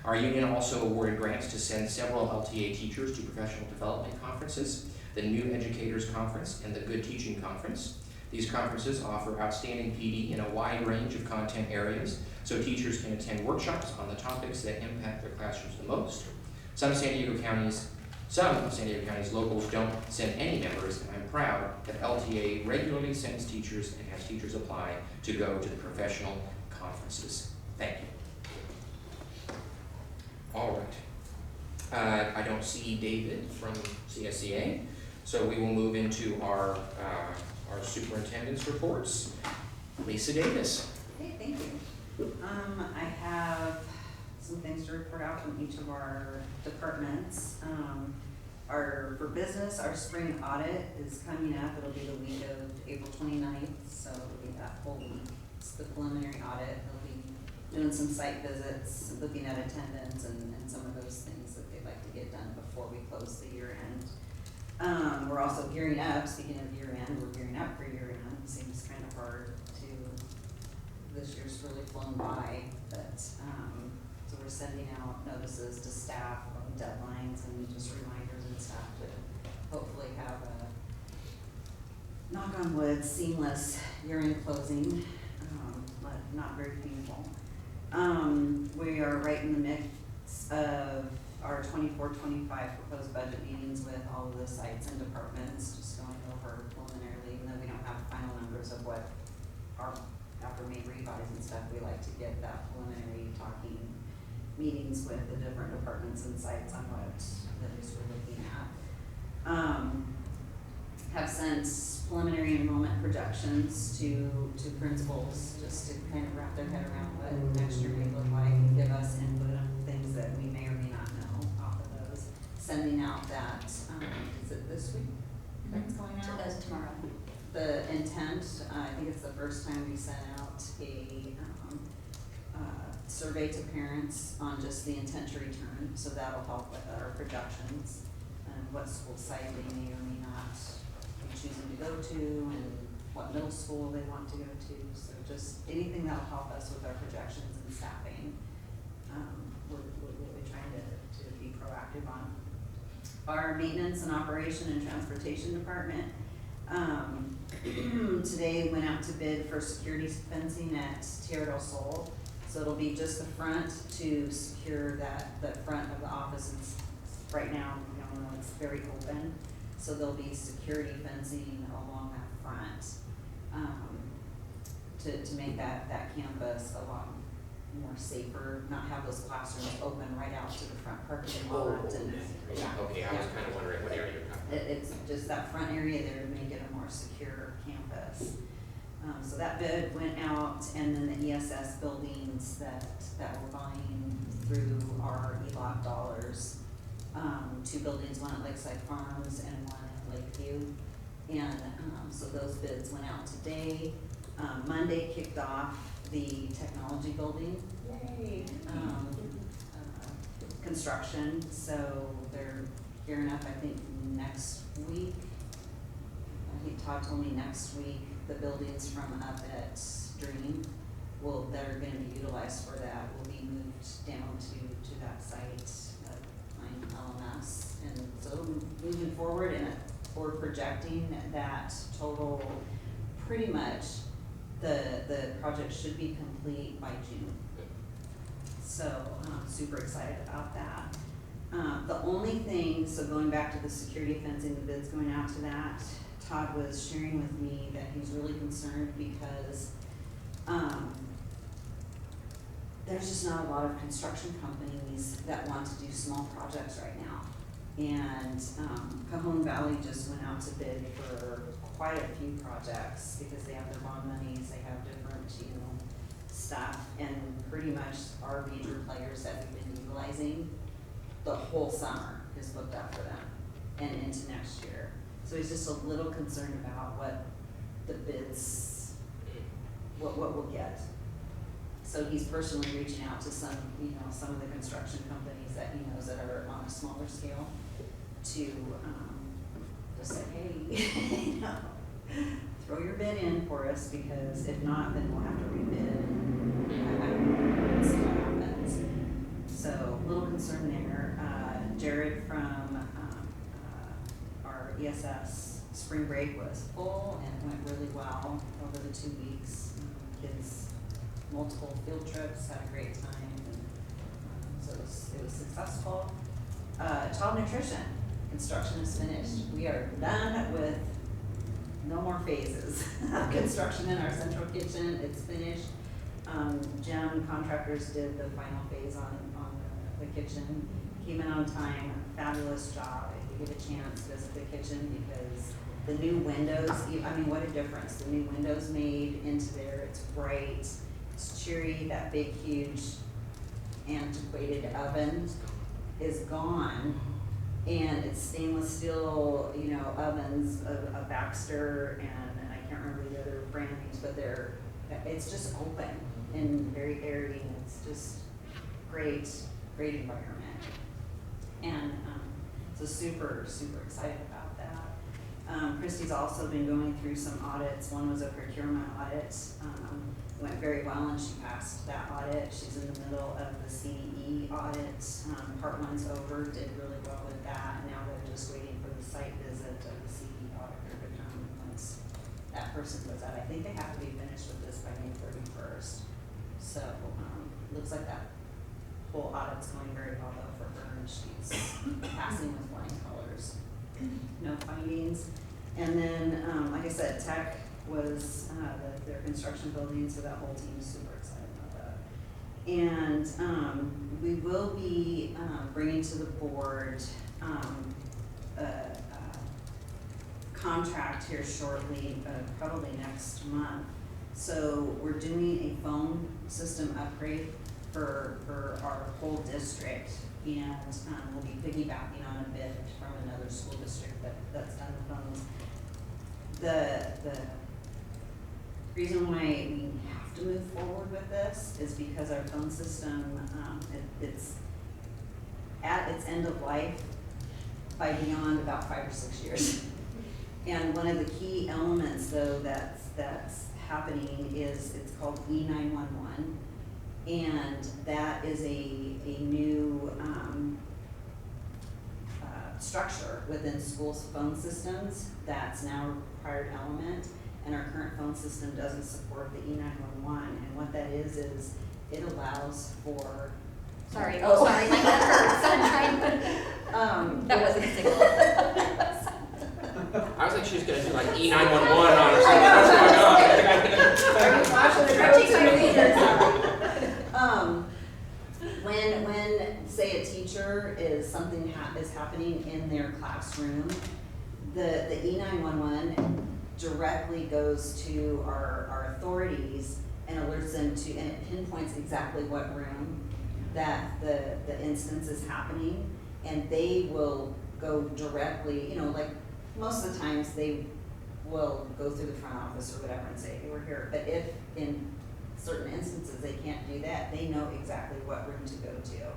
Our union also awarded grants to send several LTA teachers to professional development conferences, the New Educators Conference and the Good Teaching Conference. These conferences offer outstanding PD in a wide range of content areas, so teachers can attend workshops on the topics that impact their classrooms the most. Some of San Diego County's locals don't send any members, and I'm proud that LTA regularly sends teachers and has teachers apply to go to the professional conferences. Thank you. All right. I don't see David from CSEA, so we will move into our superintendent's reports. Lisa Davis. Okay, thank you. I have some things to report out from each of our departments. For business, our spring audit is coming up. It'll be the week of April 29th, so it'll be that whole week. It's the preliminary audit. They'll be doing some site visits, looking at attendance and some of those things that they'd like to get done before we close the year end. We're also gearing up, speaking of year end, we're gearing up for year end. Seems kind of hard this year's really flown by, but so we're sending out notices to staff on deadlines and just reminders and stuff to hopefully have a, knock on wood, seamless year-end closing, but not very painful. We are right in the mix of our 24-25 proposed budget meetings with all of the sites and departments, just going over preliminarily, even though we don't have final numbers of what our, after we revise and stuff, we like to get that preliminary talking meetings with the different departments and sites on what it is we're looking at. Have sent preliminary enrollment projections to principals just to kind of wrap their head around what next year may look like and give us input on things that we may or may not know off of those. Sending out that, is it this week? That's going out? That's tomorrow. The intent, I think it's the first time we sent out a survey to parents on just the intent to return, so that'll help with our projections and what school site they may or may not be choosing to go to and what middle school they want to go to. So just anything that'll help us with our projections and staffing, we're really trying to be proactive on. Our maintenance and operation and transportation department, today went out to bid for security fencing at Tierra del Sol. So it'll be just the front to secure the front of the office. Right now, you know, it's very open. So there'll be security fencing along that front to make that campus a lot more safer, not have those classrooms open right out to the front parking lot. Okay, I was kind of wondering what area you're talking about. It's just that front area there to make it a more secure campus. So that bid went out, and then the ESS buildings that we're buying through our ELOC dollars. 2 buildings, one at Lakeside Farms and one at Lakeview. And so those bids went out today. Monday kicked off the technology building. Yay! Construction, so they're gearing up, I think, next week. Todd told me next week, the buildings from up at Dream that are gonna be utilized for that will be moved down to that site, behind LMS. And so moving forward, and we're projecting that total, pretty much, the project should be complete by June. So I'm super excited about that. The only thing, so going back to the security fencing, the bids going out to that, Todd was sharing with me that he's really concerned because there's just not a lot of construction companies that want to do small projects right now. And Cajon Valley just went out to bid for quite a few projects because they have their bond monies, they have different, stuff, and pretty much our major players that we've been utilizing, the whole summer is booked up for them and into next year. So he's just a little concerned about what the bids, what we'll get. So he's personally reaching out to some of the construction companies that he knows that are on a smaller scale to just say, hey, throw your bid in for us, because if not, then we'll have to rebid. I don't know, we'll see what happens. So a little concern there. Jared from our ESS spring break was full and went really well over the 2 weeks. Kids, multiple field trips, had a great time, and so it was successful. Child nutrition, construction is finished. We are done with no more phases of construction in our central kitchen. It's finished. Jim Contractors did the final phase on the kitchen. Came in on time, fabulous job. If you get a chance, visit the kitchen, because the new windows, I mean, what a difference. The new windows made into there, it's bright, it's cheery. That big, huge, antiquated oven is gone. And it's stainless steel, ovens, a Baxter, and I can't remember the other brand names, but it's just open and very airy, and it's just great environment. And so super, super excited about that. Christy's also been going through some audits. One was a procurement audit. Went very well, and she passed that audit. She's in the middle of the CDE audit. Part 1's over, did really well with that. And now they're just waiting for the site visit of the CDE auditor to come once that person goes out. I think they have to be finished with this by May 31st. So looks like that whole audit's going very well though for her, and she's passing with flying colors. No findings. And then, like I said, tech was their construction building, so that whole team is super excited about that. And we will be bringing to the board a contract here shortly, probably next month. So we're doing a phone system upgrade for our whole district, and we'll be piggybacking on a bid from another school district that's done the phones. The reason why we have to move forward with this is because our phone system, it's at its end of life by beyond about 5 or 6 years. And one of the key elements though that's happening is it's called E911. And that is a new structure within schools' phone systems that's now a required element, and our current phone system doesn't support the E911. And what that is it allows for. Sorry, my head hurts. I'm trying. That wasn't a signal. I was like, she was gonna do like E911 on her something. What's going on? When say a teacher is something is happening in their classroom, the E911 directly goes to our authorities and alerts them to, and it pinpoints exactly what room that the instance is happening, and they will go directly, like most of the times they will go through the front office or whatever and say, hey, we're here. But if in certain instances they can't do that, they know exactly what room to go to.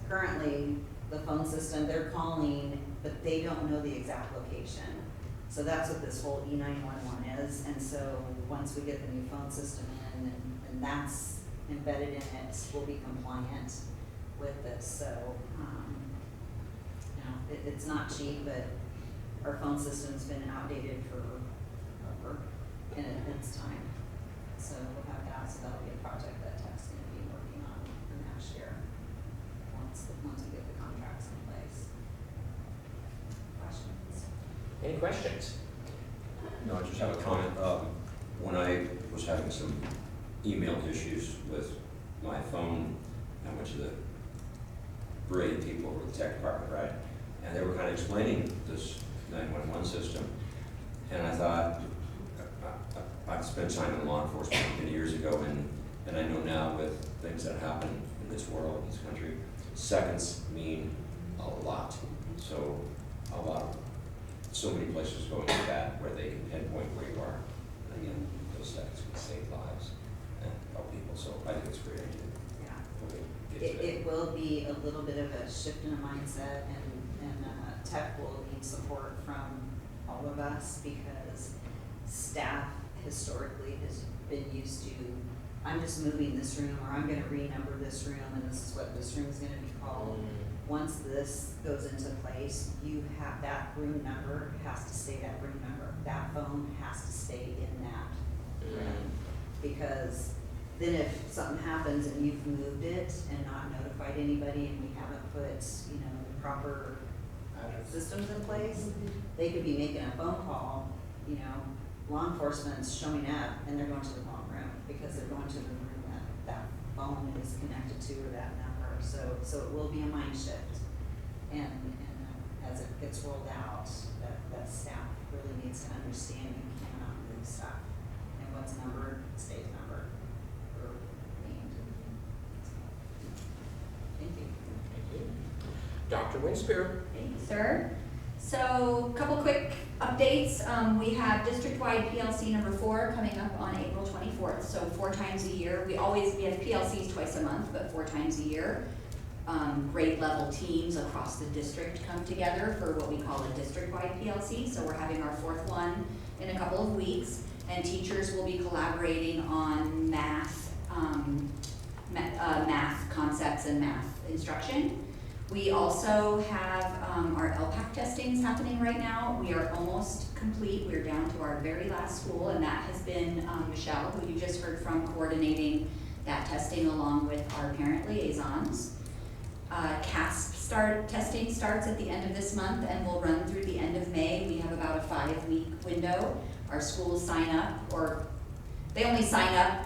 Currently, the phone system, they're calling, but they don't know the exact location. So that's what this whole E911 is, and so once we get the new phone system in and that's embedded in it, we'll be compliant with this, so, you know, it's not cheap, but our phone system's been outdated for forever in its time. So we'll have that, so that'll be a project that Tech's gonna be working on for next year, once we get the contracts in place. Questions? Any questions? No, I just have a comment. When I was having some email issues with my phone, I went to the brilliant people over the tech department, right? And they were kind of explaining this 911 system. And I thought, I've spent time in law enforcement many years ago, and I know now with things that happen in this world, in this country, seconds mean a lot. So so many places go into that where they can pinpoint where you are. And again, those seconds can save lives and help people. So I think it's a great idea. Yeah. It will be a little bit of a shift in a mindset, and Tech will need support from all of us, because staff historically has been used to, I'm just moving this room, or I'm gonna renumber this room, and this is what this room is gonna be called. Once this goes into place, you have, that room number has to stay that room number. That phone has to stay in that room. Because then if something happens and you've moved it and not notified anybody, and we haven't put, you know, the proper systems in place, they could be making a phone call, you know, law enforcement's showing up and they're going to the wrong room, because they're going to the room that phone is connected to, or that number. So it will be a mind shift, and as it gets rolled out, that staff really needs to understand you cannot move stuff, and what's numbered stays numbered or named. Thank you. Thank you. Dr. Winspear. Thank you, sir. So, a couple quick updates. We have district-wide PLC number 4 coming up on April 24th. So 4 times a year. We have PLCs twice a month, but 4 times a year. Grade level teams across the district come together for what we call a district-wide PLC. So we're having our 4th one in a couple of weeks, and teachers will be collaborating on math concepts and math instruction. We also have our LPAC testings happening right now. We are almost complete. We're down to our very last school, and that has been Michelle, who you just heard from, coordinating that testing along with our parent liaisons. CASP testing starts at the end of this month and will run through the end of May. We have about a 5-week window. Our schools sign up, or they only sign up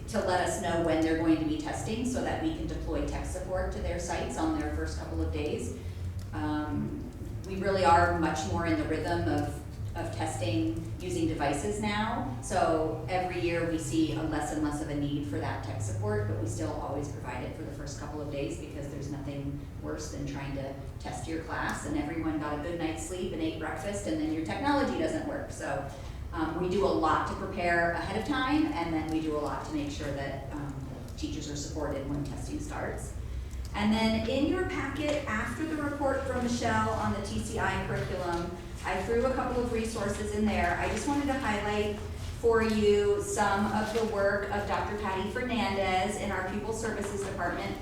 to let us know when they're going to be testing, so that we can deploy tech support to their sites on their first couple of days. We really are much more in the rhythm of testing using devices now. So every year we see less and less of a need for that tech support, but we still always provide it for the first couple of days, because there's nothing worse than trying to test your class and everyone got a good night's sleep and ate breakfast, and then your technology doesn't work. So we do a lot to prepare ahead of time, and then we do a lot to make sure that teachers are supported when testing starts. And then in your packet, after the report from Michelle on the TCI curriculum, I threw a couple of resources in there. I just wanted to highlight for you some of the work of Dr. Patty Fernandez in our Pupil Services Department.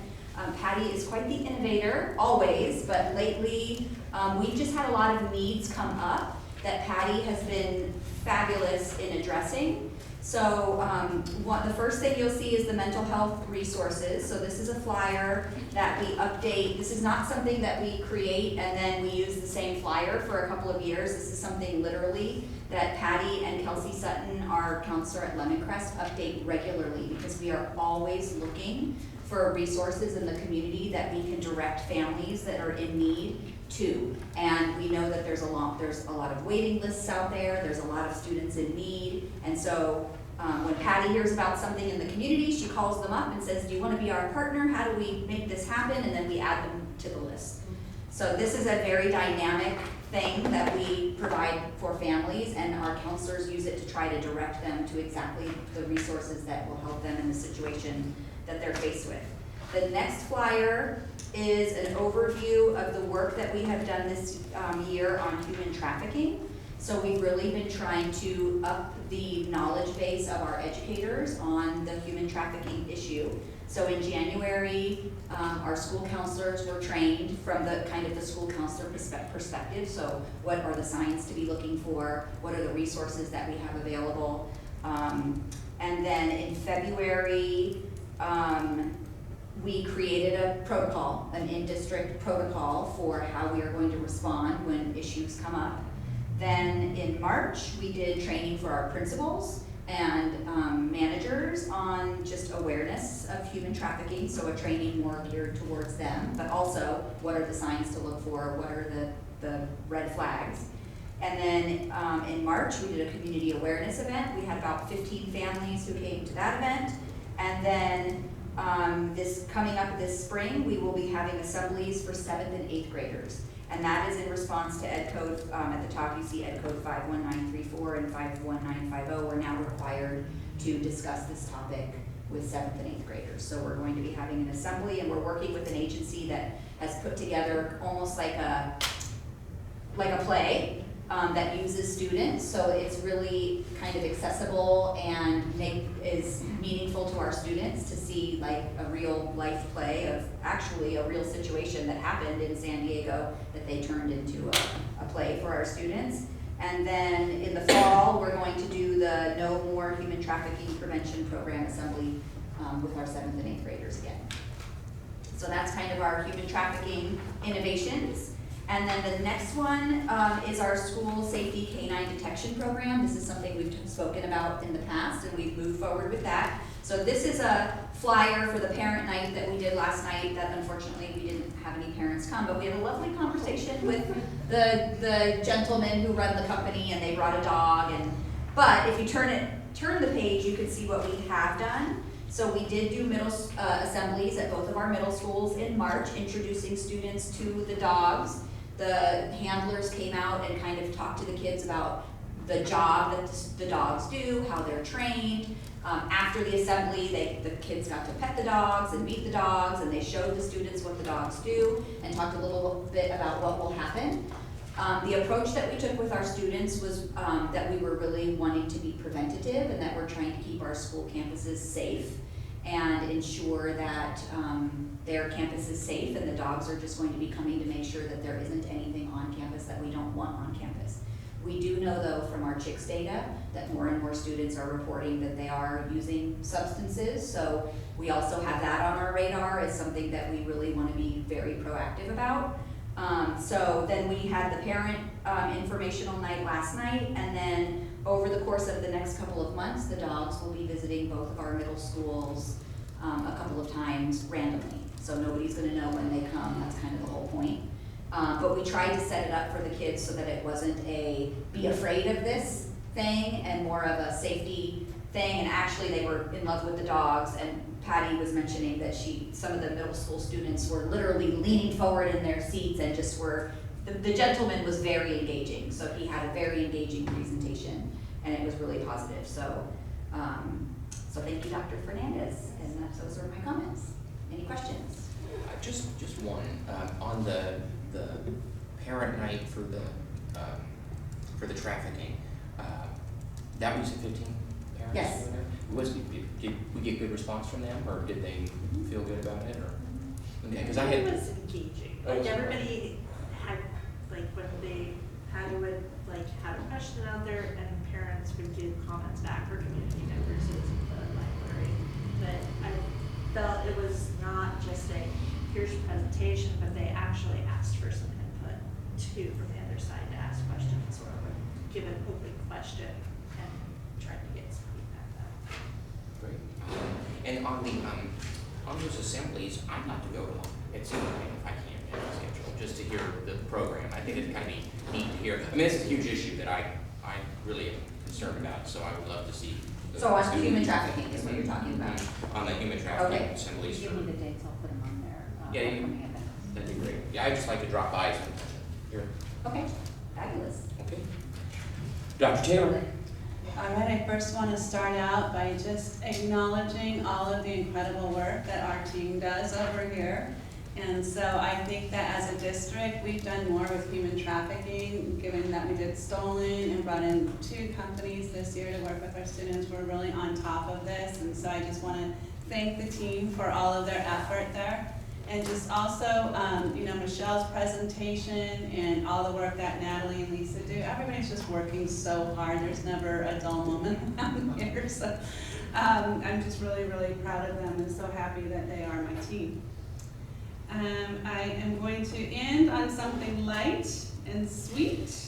Patty is quite the innovator, always, but lately we've just had a lot of needs come up that Patty has been fabulous in addressing. So the first thing you'll see is the mental health resources. So this is a flyer that we update. This is not something that we create and then we use the same flyer for a couple of years. This is something literally that Patty and Kelsey Sutton, our counselor at Lemoncrest, update regularly, because we are always looking for resources in the community that we can direct families that are in need to. And we know that there's a lot of waiting lists out there, there's a lot of students in need, and so when Patty hears about something in the community, she calls them up and says, do you want to be our partner? How do we make this happen? And then we add them to the list. So this is a very dynamic thing that we provide for families, and our counselors use it to try to direct them to exactly the resources that will help them in the situation that they're faced with. The next flyer is an overview of the work that we have done this year on human trafficking. So we've really been trying to up the knowledge base of our educators on the human trafficking issue. So in January, our school counselors were trained from the kind of the school counselor perspective. So what are the signs to be looking for? What are the resources that we have available? And then in February, we created a protocol, an in-district protocol for how we are going to respond when issues come up. Then in March, we did training for our principals and managers on just awareness of human trafficking, so a training more geared towards them, but also what are the signs to look for, what are the red flags. And then in March, we did a community awareness event. We had about 15 families who came to that event. And then this coming up this spring, we will be having assemblies for 7th and 8th graders. And that is in response to Ed Code, at the top you see Ed Code 51934 and 51950. We're now required to discuss this topic with 7th and 8th graders. So we're going to be having an assembly, and we're working with an agency that has put together almost like a play that uses students. So it's really kind of accessible and is meaningful to our students to see like a real life play of actually a real situation that happened in San Diego that they turned into a play for our students. And then in the fall, we're going to do the No More Human Trafficking Prevention Program assembly with our 7th and 8th graders again. So that's kind of our human trafficking innovations. And then the next one is our school safety canine detection program. This is something we've spoken about in the past, and we've moved forward with that. So this is a flyer for the parent night that we did last night that unfortunately we didn't have any parents come, but we had a lovely conversation with the gentlemen who run the company, and they brought a dog. But if you turn the page, you can see what we have done. So we did do middle assemblies at both of our middle schools in March, introducing students to the dogs. The handlers came out and kind of talked to the kids about the job that the dogs do, how they're trained. After the assembly, the kids got to pet the dogs and meet the dogs, and they showed the students what the dogs do and talked a little bit about what will happen. The approach that we took with our students was that we were really wanting to be preventative, and that we're trying to keep our school campuses safe and ensure that their campus is safe, and the dogs are just going to be coming to make sure that there isn't anything on campus that we don't want on campus. We do know, though, from our chicks data that more and more students are reporting that they are using substances, so we also have that on our radar as something that we really want to be very proactive about. So then we had the parent informational night last night, and then over the course of the next couple of months, the dogs will be visiting both of our middle schools a couple of times randomly. So nobody's gonna know when they come, that's kind of the whole point. But we tried to set it up for the kids so that it wasn't a be afraid of this thing and more of a safety thing, and actually they were in love with the dogs, and Patty was mentioning that some of the middle school students were literally leaning forward in their seats and just the gentleman was very engaging, so he had a very engaging presentation, and it was really positive. So thank you, Dr. Fernandez, and those are my comments. Any questions? Just one, on the parent night for the trafficking, that was 15 parents? Yes. Did we get good response from them, or did they feel good about it, or? Okay, because It was engaging, like everybody had, like when they would like have a question out there, and parents would give comments back for community members at the library. But I felt it was not just a here's your presentation, but they actually asked for some input too from the other side to ask questions or give an open question and try to get some feedback back. Great. And on those assemblies, I'd like to go to one. It's if I can get a schedule, just to hear the program. I think it'd kind of be neat to hear. I mean, this is a huge issue that I really am concerned about, so I would love to see. So on human trafficking is what you're talking about? On the human trafficking Okay. assemblies. Give me the dates, I'll put them on there. Yeah, that'd be great. Yeah, I'd just like to drop by sometime. Here. Okay, fabulous. Okay. Dr. Taylor. All right, I first want to start out by just acknowledging all of the incredible work that our team does over here And so I think that as a district, we've done more with human trafficking, given that we did Stolen and brought in 2 companies this year to work with our students. We're really on top of this, and so I just want to thank the team for all of their effort there. And just also, you know, Michelle's presentation and all the work that Natalie and Lisa do. Everybody's just working so hard. There's never a dull moment around here. So I'm just really, really proud of them and so happy that they are my team. I am going to end on something light and sweet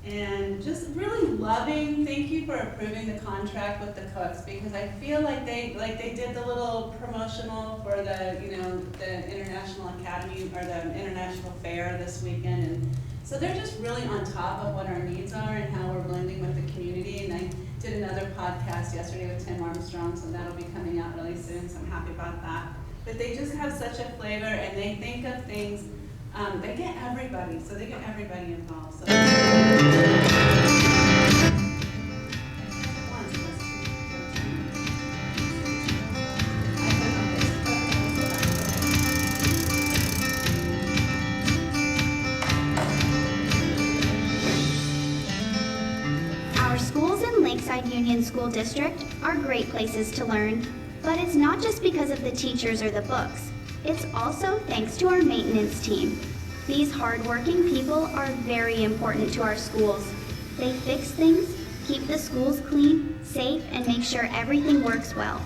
and just really loving. Thank you for approving the contract with the cooks, because I feel like they did the little promotional for the, you know, the International Academy or the International Fair this weekend, and so they're just really on top of what our needs are and how we're blending with the community. And I did another podcast yesterday with Tim Armstrong, so that'll be coming out really soon, so I'm happy about that. But they just have such a flavor, and they think of things, they get everybody, so they get everybody involved. So. Our schools in Lakeside Union School District are great places to learn, but it's not just because of the teachers or the books. It's also thanks to our maintenance team. These hardworking people are very important to our schools. They fix things, keep the schools clean, safe, and make sure everything works well.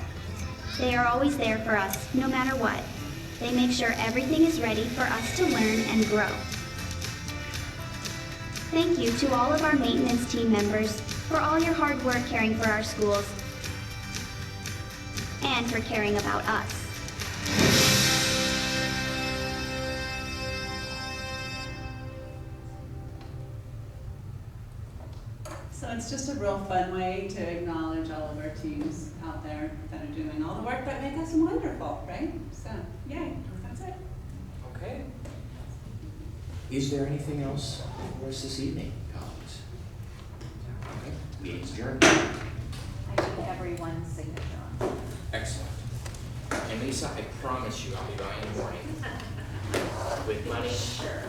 They are always there for us, no matter what. They make sure everything is ready for us to learn and grow. Thank you to all of our maintenance team members for all your hard work caring for our schools and for caring about us. So it's just a real fun way to acknowledge all of our teams out there that are doing all the work that make us wonderful, right? So, yay, that's it. Okay. Is there anything else for us this evening, colleagues? Okay, meeting's adjourned. I need everyone's signature on. Excellent. And Lisa, I promise you I'll be by in the morning with money. Sure.